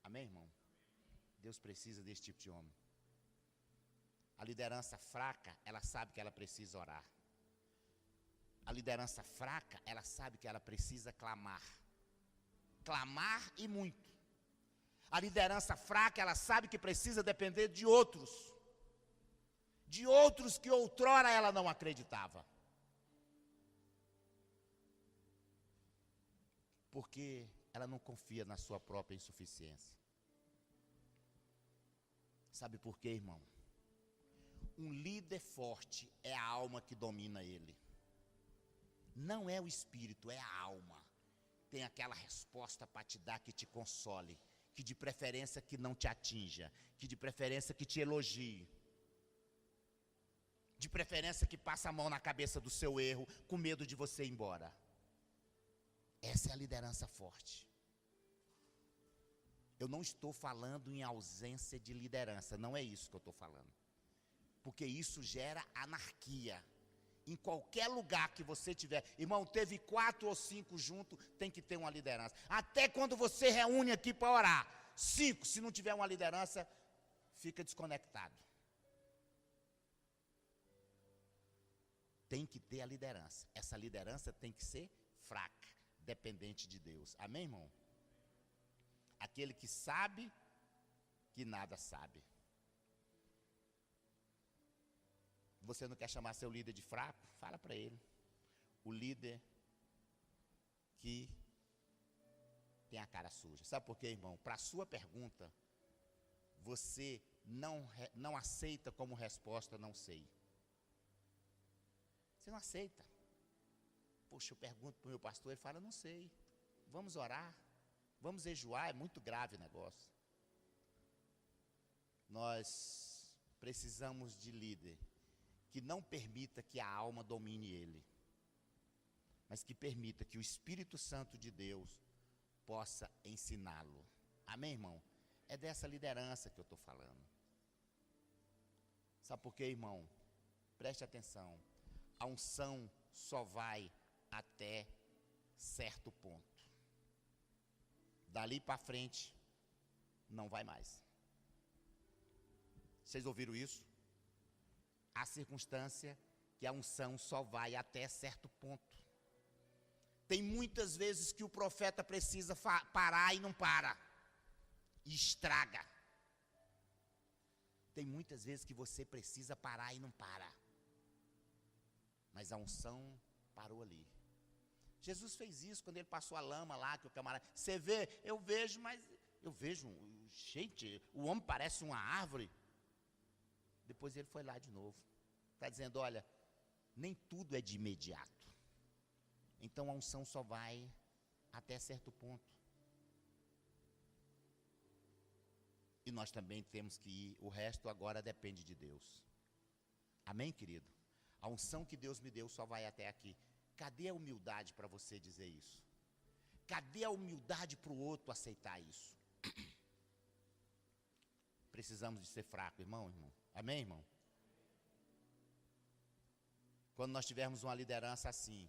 Amém, irmão? Deus precisa desse tipo de homem. A liderança fraca, ela sabe que ela precisa orar. A liderança fraca, ela sabe que ela precisa clamar. Clamar e muito. A liderança fraca, ela sabe que precisa depender de outros. De outros que outrora ela não acreditava. Porque ela não confia na sua própria insuficiência. Sabe por quê, irmão? Um líder forte é a alma que domina ele. Não é o espírito, é a alma. Tem aquela resposta para te dar que te console, que de preferência que não te atinja, que de preferência que te elogie, de preferência que passa a mão na cabeça do seu erro, com medo de você ir embora. Essa é a liderança forte. Eu não estou falando em ausência de liderança, não é isso que eu estou falando. Porque isso gera anarquia. Em qualquer lugar que você tiver, irmão, teve 4 ou 5 juntos, tem que ter uma liderança. Até quando você reúne aqui para orar, 5, se não tiver uma liderança, fica desconectado. Tem que ter a liderança. Essa liderança tem que ser fraca, dependente de Deus. Amém, irmão? Aquele que sabe que nada sabe. Você não quer chamar seu líder de fraco? Fala para ele. O líder que tem a cara suja. Sabe por quê, irmão? Para a sua pergunta, você não aceita como resposta, não sei. Você não aceita. Poxa, eu pergunto para o meu pastor, ele fala, não sei. Vamos orar, vamos jejuar, é muito grave o negócio. Nós precisamos de líder que não permita que a alma domine ele, mas que permita que o Espírito Santo de Deus possa ensiná-lo. Amém, irmão? É dessa liderança que eu estou falando. Sabe por quê, irmão? Preste atenção. A unção só vai até certo ponto. Dali para frente, não vai mais. Vocês ouviram isso? A circunstância que a unção só vai até certo ponto. Tem muitas vezes que o profeta precisa parar e não para. E estraga. Tem muitas vezes que você precisa parar e não para. Mas a unção parou ali. Jesus fez isso quando ele passou a lama lá, que o camarada... Você vê, eu vejo, mas... Eu vejo, gente, o homem parece uma árvore. Depois ele foi lá de novo. Está dizendo, olha, nem tudo é de imediato. Então a unção só vai até certo ponto. E nós também temos que ir, o resto agora depende de Deus. Amém, querido? A unção que Deus me deu só vai até aqui. Cadê a humildade para você dizer isso? Cadê a humildade para o outro aceitar isso? precisamos de ser fracos, irmão. Amém, irmão? Quando nós tivermos uma liderança assim,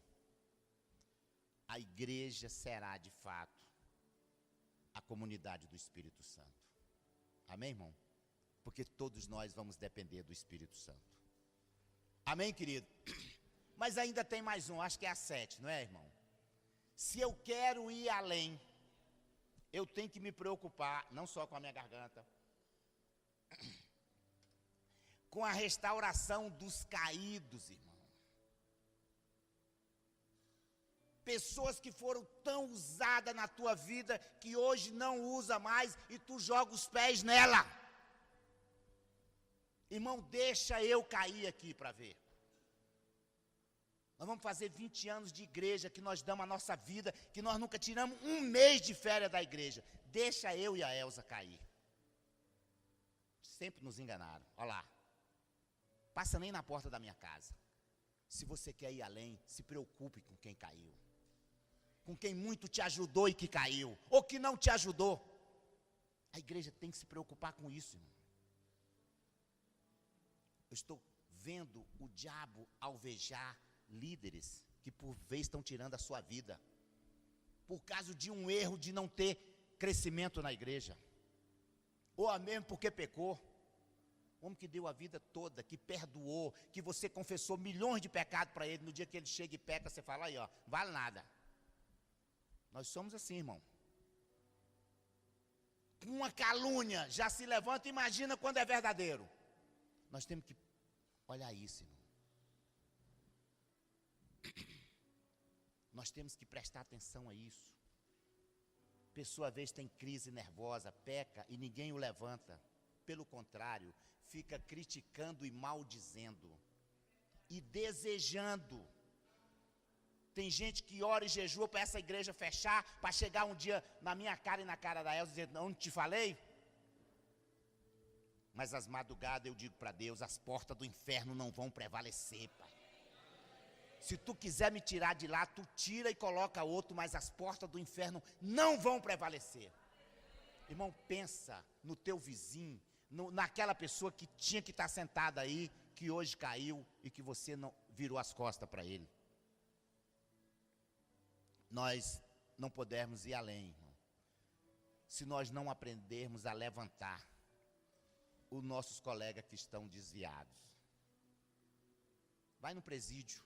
a igreja será, de fato, a comunidade do Espírito Santo. Amém, irmão? Porque todos nós vamos depender do Espírito Santo. Amém, querido? Mas ainda tem mais um, acho que é a 7, não é, irmão? Se eu quero ir além, eu tenho que me preocupar, não só com a minha garganta, com a restauração dos caídos, irmão. Pessoas que foram tão usadas na tua vida, que hoje não usa mais, e tu joga os pés nela. Irmão, deixa eu cair aqui para ver. Nós vamos fazer 20 anos de igreja, que nós damos a nossa vida, que nós nunca tiramos um mês de férias da igreja. Deixa eu e a Elza cair. Sempre nos enganaram. Olha lá. Passa nem na porta da minha casa. Se você quer ir além, se preocupe com quem caiu. Com quem muito te ajudou e que caiu. Ou que não te ajudou. A igreja tem que se preocupar com isso, irmão. Eu estou vendo o diabo alvejar líderes que por vez estão tirando a sua vida, por causa de um erro de não ter crescimento na igreja, ou mesmo porque pecou. Homem que deu a vida toda, que perdoou, que você confessou milhões de pecados para ele, no dia que ele chega e peca, você fala aí, ó, vale nada. Nós somos assim, irmão. Com uma calúnia já se levanta, imagina quando é verdadeiro. Nós temos que olhar isso, irmão. Nós temos que prestar atenção a isso. Pessoa às vezes tem crise nervosa, peca e ninguém o levanta. Pelo contrário, fica criticando e maldizendo. E desejando. Tem gente que ora e jejua para essa igreja fechar, para chegar um dia na minha cara e na cara da Elza e dizer, não te falei? Mas as madrugadas eu digo para Deus, as portas do inferno não vão prevalecer, Pai. Se tu quiser me tirar de lá, tu tira e coloca outro, mas as portas do inferno não vão prevalecer. Irmão, pensa no teu vizinho, naquela pessoa que tinha que estar sentada aí, que hoje caiu e que você não virou as costas para ele. Nós não podemos ir além, irmão, se nós não aprendermos a levantar os nossos colegas que estão desviados. Vai no presídio.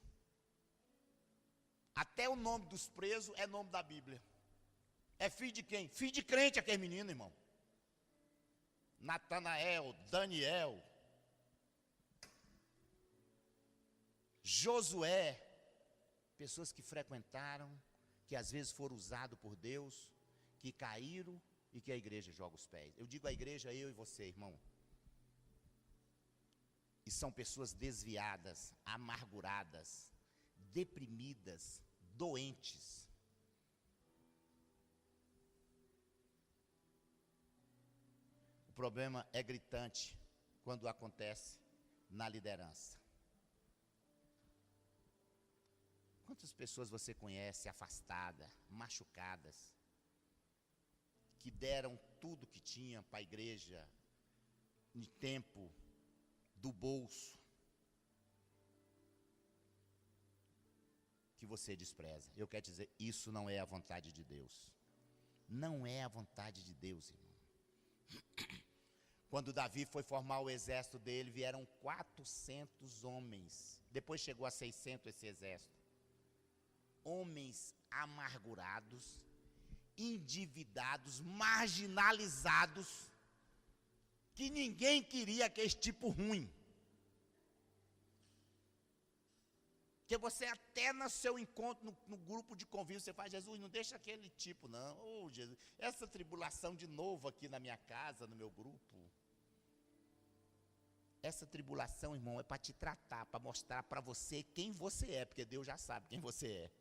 Até o nome dos presos é nome da Bíblia. É filho de quem? Filho de crente aquele menino, irmão. Natanael, Daniel, Josué. Pessoas que frequentaram, que às vezes foram usados por Deus, que caíram e que a igreja joga os pés. Eu digo a igreja, eu e você, irmão. E são pessoas desviadas, amarguradas, deprimidas, doentes. O problema é gritante quando acontece na liderança. Quantas pessoas você conhece afastadas, machucadas, que deram tudo que tinham para a igreja, em tempo, do bolso, que você despreza? Eu quero dizer, isso não é a vontade de Deus. Não é a vontade de Deus, irmão. Quando Davi foi formar o exército dele, vieram 400 homens. Depois chegou a 600 esse exército. Homens amargurados, endividados, marginalizados, que ninguém queria aquele tipo ruim. Porque você até no seu encontro, no grupo de convívio, você faz, Jesus, não deixa aquele tipo não. Oh, Jesus, essa tribulação de novo aqui na minha casa, no meu grupo. Essa tribulação, irmão, é para te tratar, para mostrar para você quem você é, porque Deus já sabe quem você é.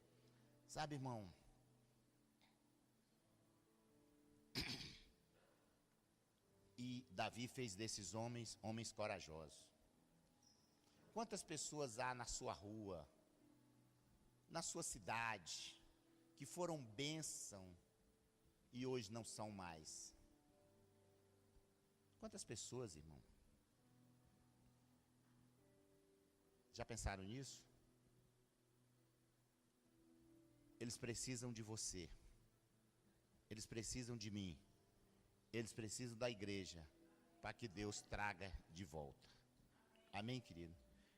Sabe, irmão? E Davi fez desses homens, homens corajosos. Quantas pessoas há na sua rua, na sua cidade, que foram bênção e hoje não são mais? Quantas pessoas, irmão, já pensaram nisso? Eles precisam de você. Eles precisam de mim. Eles precisam da igreja para que Deus traga de volta. Amém, querido?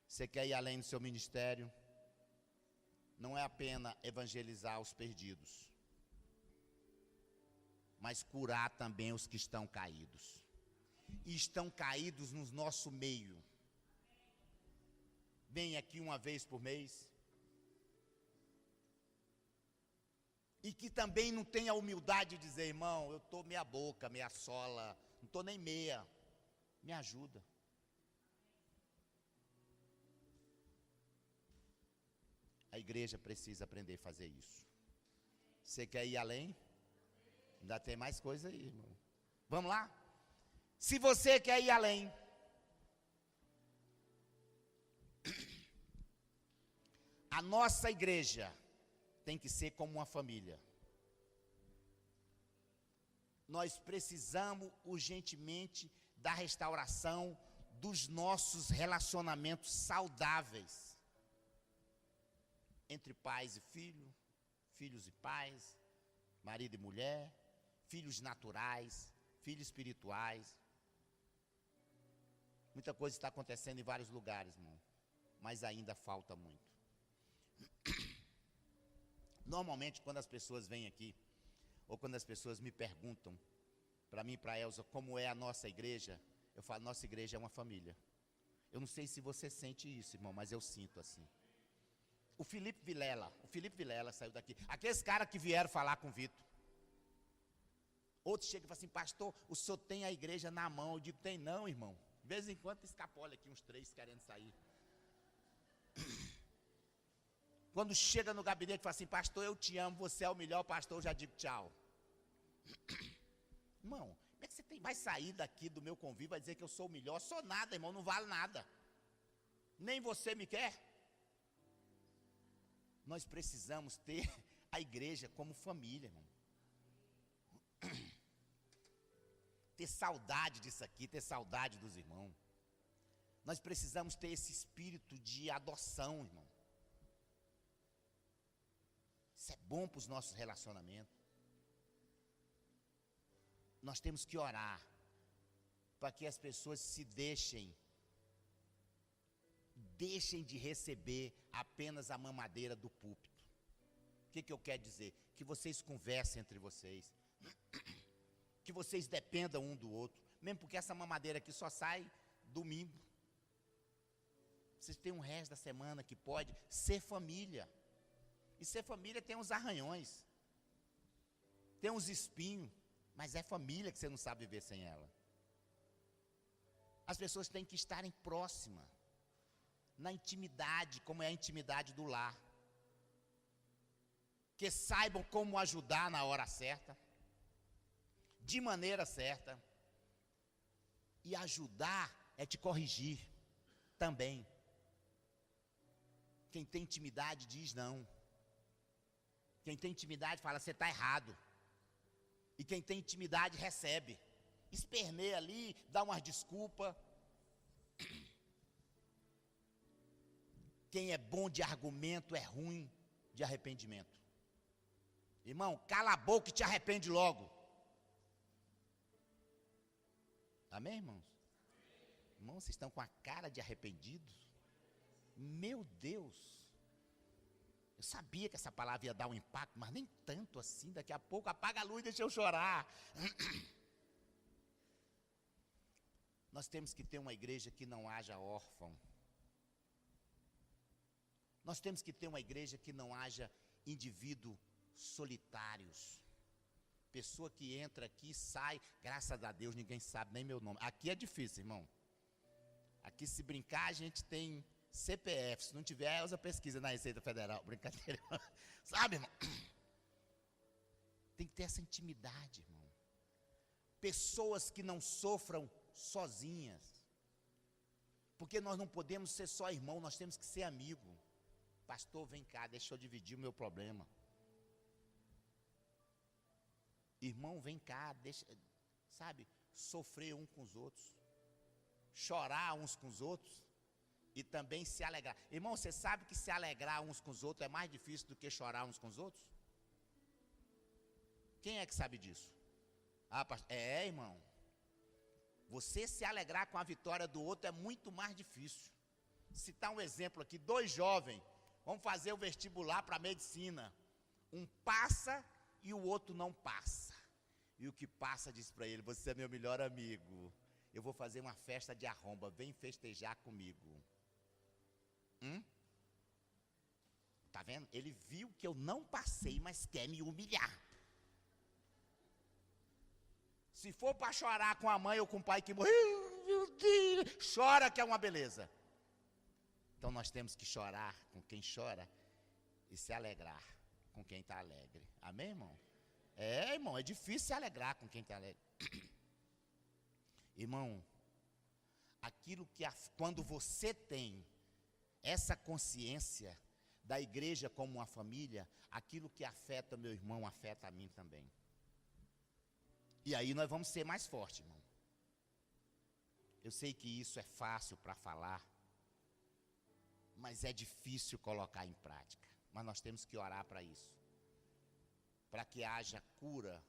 Você quer ir além do seu ministério? Não é apenas evangelizar os perdidos, mas curar também os que estão caídos. E estão caídos no nosso meio. Vem aqui uma vez por mês. E que também não tem a humildade de dizer, irmão, eu estou meia boca, meia sola, não estou nem meia, me ajuda. A igreja precisa aprender a fazer isso. Você quer ir além? Ainda tem mais coisa aí, irmão. Vamos lá? Se você quer ir além, a nossa igreja tem que ser como uma família. Nós precisamos urgentemente da restauração dos nossos relacionamentos saudáveis entre pais e filhos, filhos e pais, marido e mulher, filhos naturais, filhos espirituais. Muita coisa está acontecendo em vários lugares, irmão, mas ainda falta muito. Normalmente, quando as pessoas vêm aqui, ou quando as pessoas me perguntam, para mim e para a Elza, como é a nossa igreja, eu falo, nossa igreja é uma família. Eu não sei se você sente isso, irmão, mas eu sinto assim. O Felipe Vilela saiu daqui. Aqueles caras que vieram falar com o Vitor. Outros chegam e falam assim, pastor, o senhor tem a igreja na mão. Eu digo, tem não, irmão. De vez em quando escapola aqui uns 3 querendo sair. Quando chega no gabinete e fala assim, pastor, eu te amo, você é o melhor pastor, eu já digo tchau. Irmão, como é que você vai sair daqui do meu convívio e vai dizer que eu sou o melhor? Sou nada, irmão, não vale nada. Nem você me quer. Nós precisamos ter a igreja como família, irmão. Ter saudade disso aqui, ter saudade dos irmãos. Nós precisamos ter esse espírito de adoção, irmão. Isso é bom para os nossos relacionamentos. Nós temos que orar para que as pessoas se deixem de receber apenas a mamadeira do púlpito. O que eu quero dizer? Que vocês conversem entre vocês, que vocês dependam um do outro, mesmo porque essa mamadeira aqui só sai domingo. Vocês têm um resto da semana que pode ser família. E ser família tem uns arranhões, tem uns espinhos, mas é família que você não sabe viver sem ela. As pessoas têm que estarem próximas, na intimidade, como é a intimidade do lar. Que saibam como ajudar na hora certa, de maneira certa. E ajudar é te corrigir também. Quem tem intimidade diz não. Quem tem intimidade fala, você está errado. E quem tem intimidade recebe. Esperneia ali, dá umas desculpas. Quem é bom de argumento é ruim de arrependimento. Irmão, cala a boca e te arrepende logo. Amém, irmãos? Irmãos, vocês estão com a cara de arrependidos? Meu Deus! Eu sabia que essa palavra ia dar um impacto, mas nem tanto assim. Daqui a pouco apaga a luz e deixa eu chorar. Nós temos que ter uma igreja que não haja órfão. Nós temos que ter uma igreja que não haja indivíduos solitários. Pessoa que entra aqui, sai, graças a Deus ninguém sabe nem meu nome. Aqui é difícil, irmão. Aqui se brincar a gente tem CPF, se não tiver, a Elza pesquisa na Receita Federal. Brincadeira. Sabe, irmão? Tem que ter essa intimidade, irmão. Pessoas que não sofram sozinhas. Porque nós não podemos ser só irmão, nós temos que ser amigo. Pastor, vem cá, deixa eu dividir o meu problema. Irmão, vem cá, deixa... sabe, sofrer uns com os outros, chorar uns com os outros e também se alegrar. Irmão, você sabe que se alegrar uns com os outros é mais difícil do que chorar uns com os outros? Quem é que sabe disso? Ah, pastor, irmão. Você se alegrar com a vitória do outro é muito mais difícil. Citar um exemplo aqui, 2 jovens vão fazer o vestibular para medicina. Um passa e o outro não passa. E o que passa diz para ele: você é meu melhor amigo. Eu vou fazer uma festa de arromba, vem festejar comigo. Tá vendo? Ele viu que eu não passei, mas quer me humilhar. Se for para chorar com a mãe ou com o pai que morreu, meu Deus, chora que é uma beleza. Então nós temos que chorar com quem chora e se alegrar com quem está alegre. Amém, irmão? Irmão, é difícil se alegrar com quem está alegre. Irmão, aquilo que quando você tem essa consciência da igreja como uma família, aquilo que afeta meu irmão, afeta a mim também. E aí nós vamos ser mais fortes, irmão. Eu sei que isso é fácil para falar, mas é difícil colocar em prática. Mas nós temos que orar para isso, para que haja cura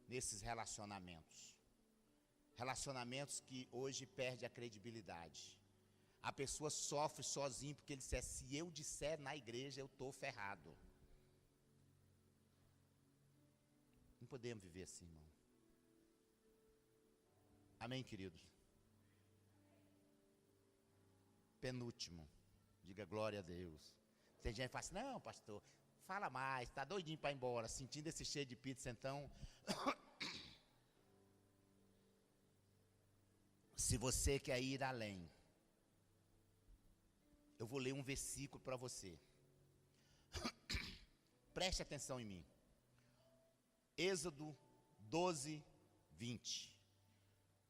nesses relacionamentos. Relacionamentos que hoje perdem a credibilidade. A pessoa sofre sozinho porque ele disser: se eu disser na igreja, eu estou ferrado. Não podemos viver assim, irmão. Amém, queridos? Penúltimo, diga glória a Deus. Tem gente que fala assim: não, pastor, fala mais, está doidinho para ir embora, sentindo esse cheio de pizza, então. Se você quer ir além, eu vou ler um versículo para você. Preste atenção em mim. Êxodo 12, 20.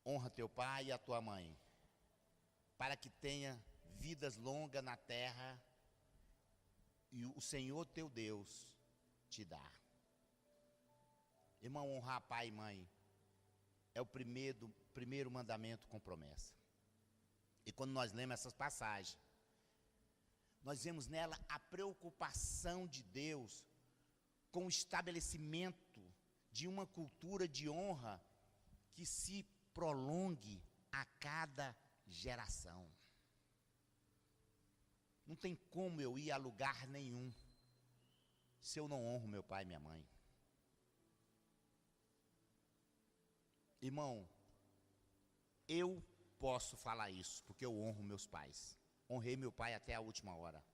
Honra teu pai e a tua mãe, para que tenha vidas longas na terra, e o Senhor teu Deus te dá. Irmão, honrar pai e mãe é o primeiro mandamento com promessa. E quando nós lemos essas passagens, nós vemos nela a preocupação de Deus com o estabelecimento de uma cultura de honra que se prolongue a cada geração. Não tem como eu ir a lugar nenhum se eu não honro meu pai e minha mãe. Irmão, eu posso falar isso porque eu honro meus pais. Honrei meu pai até a última hora.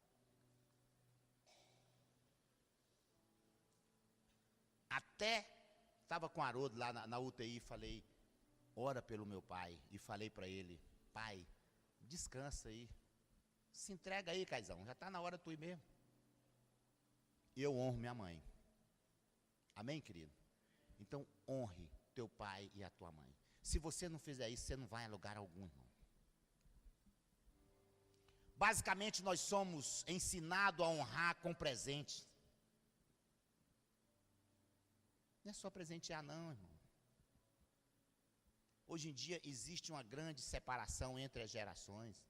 Até estava com o Haroldo lá na UTI, falei: ora pelo meu pai. E falei para ele: pai, descansa aí. Se entrega aí, Caizão, já está na hora de tu ir mesmo. E eu honro minha mãe. Amém, querido? Então, honre teu pai e a tua mãe. Se você não fizer isso, você não vai a lugar algum, irmão. Basicamente, nós somos ensinados a honrar com presente. Não é só presentear, não, irmão. Hoje em dia existe uma grande separação entre as gerações.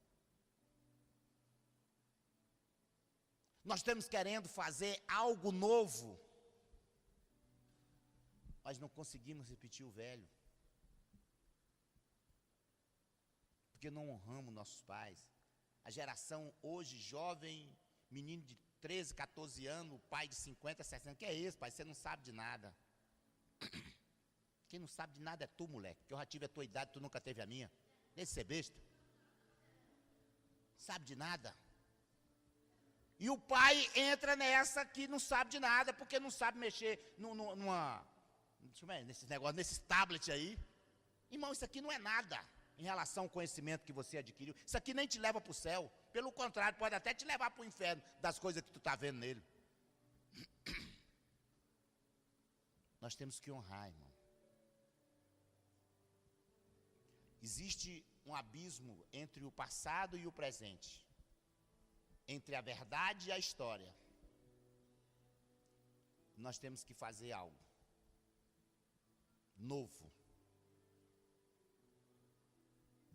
Nós estamos querendo fazer algo novo, mas não conseguimos repetir o velho. Porque não honramos nossos pais. A geração hoje, jovem, menino de 13, 14 anos, pai de 50, 60, que é isso, pai? Você não sabe de nada. Quem não sabe de nada é tu, moleque, que eu já tive a tua idade, tu nunca teve a minha. Deixa de ser besta. Sabe de nada. E o pai entra nessa que não sabe de nada, porque não sabe mexer nesses negócios, nesses tablets aí. Irmão, isso aqui não é nada em relação ao conhecimento que você adquiriu. Isso aqui nem te leva para o céu. Pelo contrário, pode até te levar para o inferno das coisas que tu está vendo nele. Nós temos que honrar, irmão. Existe um abismo entre o passado e o presente, entre a verdade e a história. Nós temos que fazer algo novo,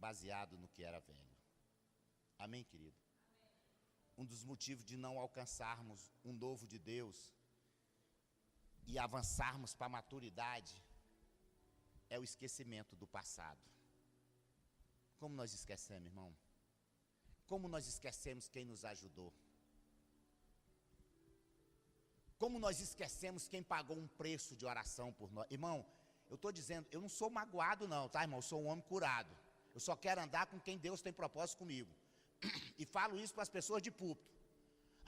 baseado no que era velho. Amém, querido? Um dos motivos de não alcançarmos um novo de Deus e avançarmos para a maturidade é o esquecimento do passado. Como nós esquecemos, irmão? Como nós esquecemos quem nos ajudou? Como nós esquecemos quem pagou um preço de oração por nós? Irmão, eu estou dizendo, eu não sou magoado não, tá, irmão? Eu sou um homem curado. Eu só quero andar com quem Deus tem propósito comigo. E falo isso para as pessoas de púlpito.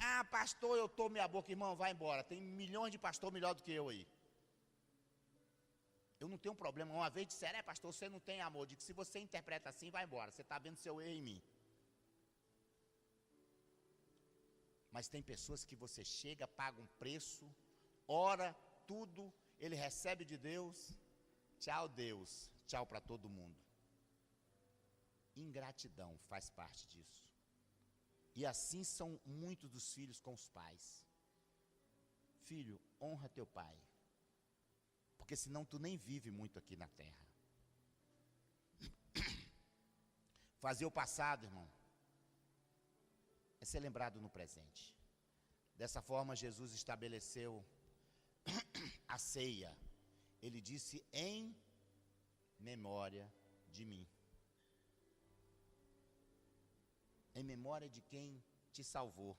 Ah, pastor, eu estou meia boca. Irmão, vai embora. Tem milhões de pastores melhor do que eu aí. Eu não tenho problema. Uma vez disseram, pastor, você não tem amor. Digo, se você interpreta assim, vai embora. Você está vendo seu erro em mim. Mas tem pessoas que você chega, paga um preço, ora, tudo, ele recebe de Deus. Tchau, Deus. Tchau para todo mundo. Ingratidão faz parte disso. E assim são muitos dos filhos com os pais. Filho, honra teu pai. Porque senão tu nem vive muito aqui na terra. Fazer o passado, irmão, é ser lembrado no presente. Dessa forma, Jesus estabeleceu a ceia. Ele disse, em memória de mim. Em memória de quem te salvou.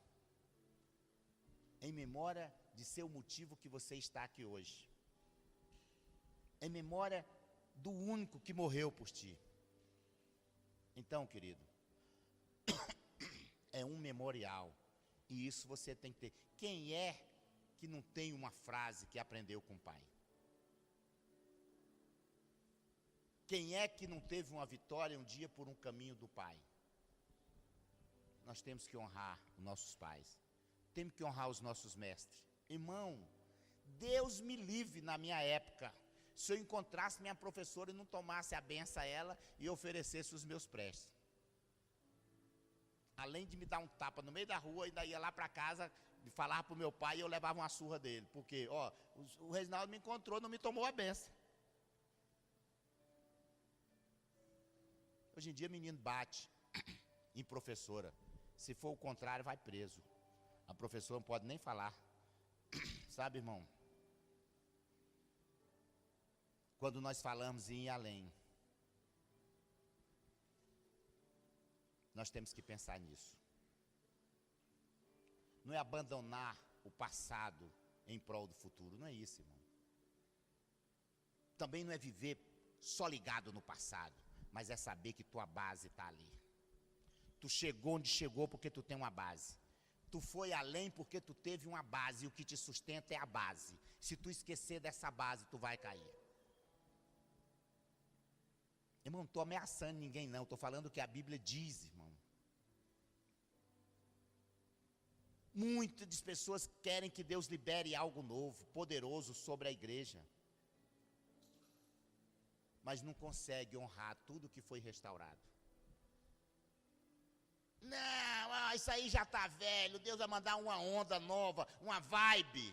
Em memória de ser o motivo que você está aqui hoje. Em memória do único que morreu por ti. Então, querido, é um memorial. E isso você tem que ter. Quem é que não tem uma frase que aprendeu com o pai? Quem é que não teve uma vitória um dia por um caminho do pai? Nós temos que honrar os nossos pais. Temos que honrar os nossos mestres. Irmão, Deus me livre na minha época. Se eu encontrasse minha professora e não tomasse a benção a ela e oferecesse os meus prestes. Além de me dar um tapa no meio da rua, ainda ia lá para casa e falava para o meu pai e eu levava uma surra dele. Porque, o Reginaldo me encontrou, não me tomou a benção. Hoje em dia, menino bate em professora. Se for o contrário, vai preso. A professora não pode nem falar. Sabe, irmão? Quando nós falamos em ir além, nós temos que pensar nisso. Não é abandonar o passado em prol do futuro. Não é isso, irmão. Também não é viver só ligado no passado, mas é saber que tua base está ali. Tu chegou onde chegou porque tu tem uma base. Tu foi além porque tu teve uma base. E o que te sustenta é a base. Se tu esquecer dessa base, tu vai cair. Irmão, não estou ameaçando ninguém não. Estou falando o que a Bíblia diz, irmão. Muitas pessoas querem que Deus libere algo novo, poderoso sobre a igreja. Mas não consegue honrar tudo que foi restaurado. Não, isso aí já está velho. Deus vai mandar uma onda nova, uma vibe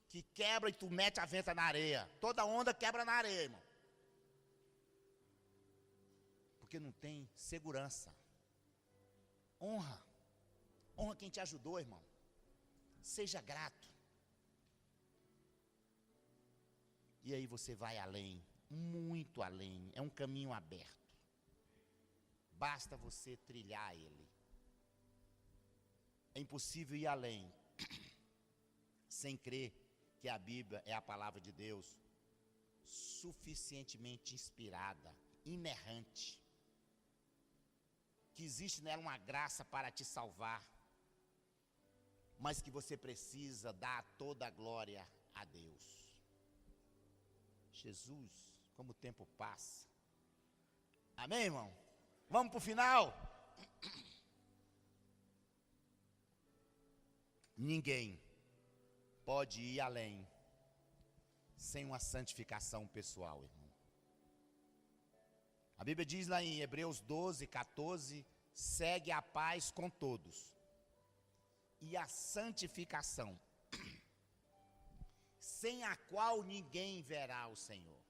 que quebra e tu mete a venta na areia. Toda onda quebra na areia, irmão. Porque não tem segurança. Honra. Honra quem te ajudou, irmão. Seja grato. E aí você vai além, muito além. É um caminho aberto. Basta você trilhar ele. É impossível ir além sem crer que a Bíblia é a palavra de Deus suficientemente inspirada, inerrante, que existe nela uma graça para te salvar, mas que você precisa dar toda a glória a Deus. Jesus, como o tempo passa. Amém, irmão? Vamos para o final? Ninguém pode ir além sem uma santificação pessoal, irmão. A Bíblia diz lá em Hebreus 12, 14, segue a paz com todos e a santificação, sem a qual ninguém verá o Senhor.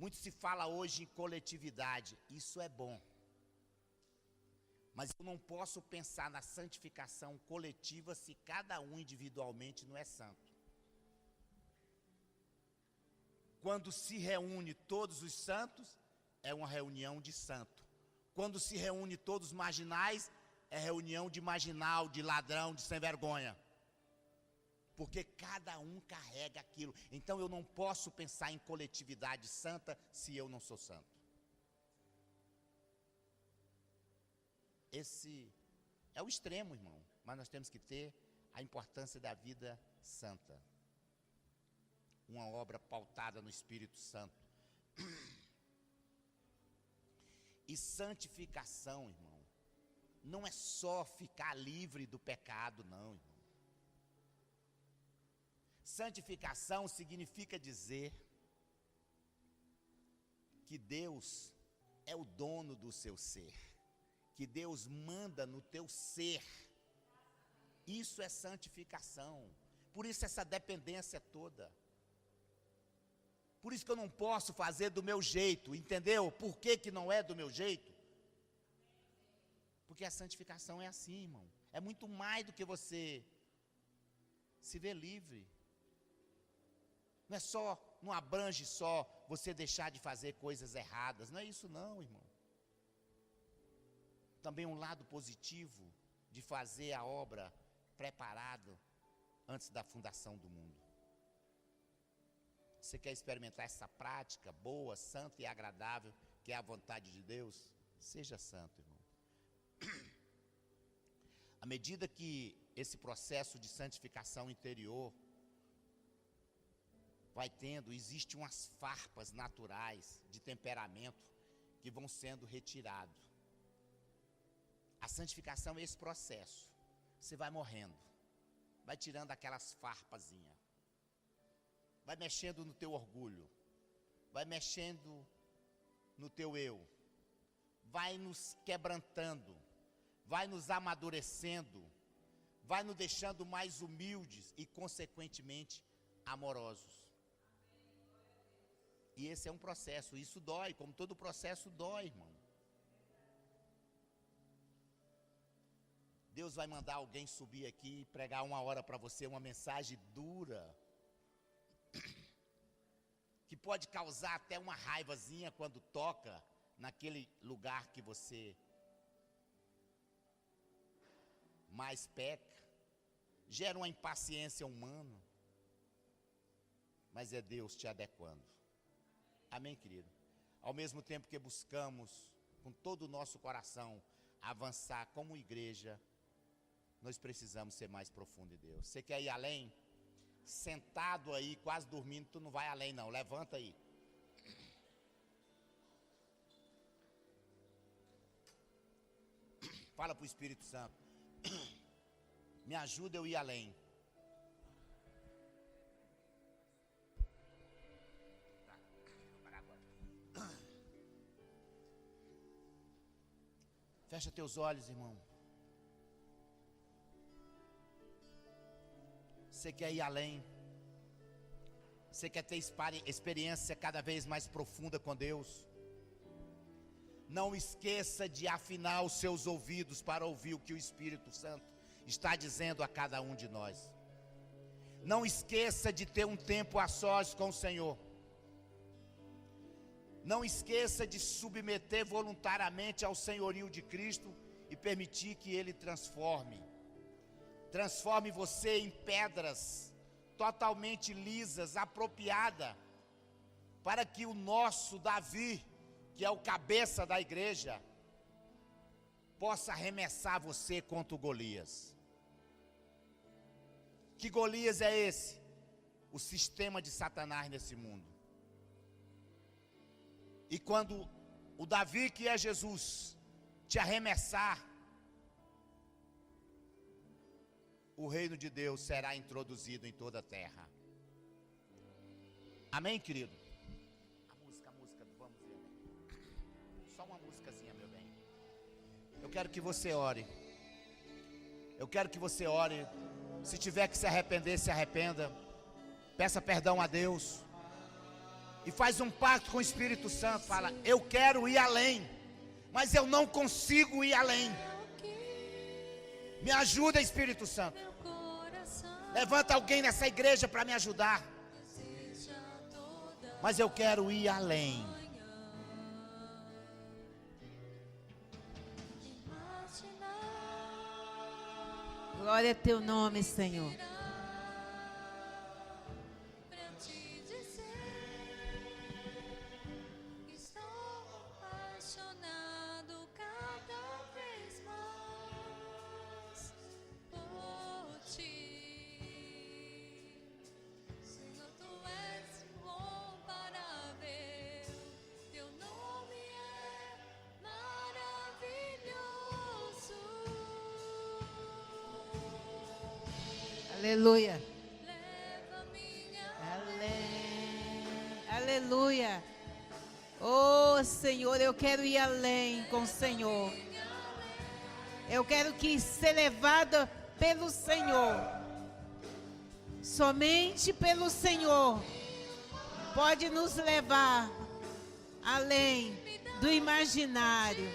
Muito se fala hoje em coletividade, isso é bom. Mas eu não posso pensar na santificação coletiva se cada um individualmente não é santo. Quando se reúne todos os santos, é uma reunião de santo. Quando se reúne todos os marginais, é reunião de marginal, de ladrão, de sem vergonha. Porque cada um carrega aquilo. Então eu não posso pensar em coletividade santa se eu não sou santo. Esse é o extremo, irmão. Mas nós temos que ter a importância da vida santa. Uma obra pautada no Espírito Santo. E santificação, irmão, não é só ficar livre do pecado, não, irmão. Santificação significa dizer que Deus é o dono do seu ser, que Deus manda no teu ser. Isso é santificação. Por isso essa dependência toda. Por isso que eu não posso fazer do meu jeito, entendeu? Por que não é do meu jeito? Porque a santificação é assim, irmão. É muito mais do que você se ver livre. Não é só, não abrange só você deixar de fazer coisas erradas. Não é isso não, irmão. Também um lado positivo de fazer a obra preparado antes da fundação do mundo. Você quer experimentar essa prática boa, santa e agradável, que é a vontade de Deus? Seja santo, irmão. À medida que esse processo de santificação interior vai tendo, existem umas farpas naturais de temperamento que vão sendo retirados. A santificação é esse processo. Você vai morrendo, vai tirando aquelas farpazinhas, vai mexendo no teu orgulho, vai mexendo no teu eu, vai nos quebrantando, vai nos amadurecendo, vai nos deixando mais humildes e, consequentemente, amorosos. E esse é um processo, isso dói, como todo processo dói, irmão. Deus vai mandar alguém subir aqui e pregar 1 hora para você, uma mensagem dura, que pode causar até uma raivazinha quando toca naquele lugar que você mais peca, gera uma impaciência humana, mas é Deus te adequando. Amém, querido? Ao mesmo tempo que buscamos com todo o nosso coração avançar como igreja, nós precisamos ser mais profundo em Deus. Você quer ir além? Sentado aí, quase dormindo, tu não vai além não, levanta aí. Fala para o Espírito Santo, me ajuda eu ir além. Fecha teus olhos, irmão. Você quer ir além? Você quer ter experiência cada vez mais profunda com Deus? Não esqueça de afinar os seus ouvidos para ouvir o que o Espírito Santo está dizendo a cada um de nós. Não esqueça de ter um tempo a sós com o Senhor. Não esqueça de submeter voluntariamente ao senhorio de Cristo e permitir que Ele transforme você em pedras totalmente lisas, apropriada, para que o nosso Davi, que é o cabeça da igreja, possa arremessar você contra o Golias. Que Golias é esse? O sistema de Satanás nesse mundo. E quando o Davi, que é Jesus, te arremessar, o reino de Deus será introduzido em toda a terra. Amém, querido? A música, vamos ver. Só uma músicazinha, meu bem. Eu quero que você ore. Eu quero que você ore. Se tiver que se arrepender, se arrependa. Peça perdão a Deus. e faz um pacto com o Espírito Santo. Fala, eu quero ir além, mas eu não consigo ir além. Me ajuda, Espírito Santo. Levanta alguém nessa igreja para me ajudar. Mas eu quero ir além. Glória a teu nome, Senhor. Aleluia. Aleluia. Oh, Senhor, eu quero ir além com o Senhor. Eu quero que ser levada pelo Senhor. Somente pelo Senhor pode nos levar além do imaginário.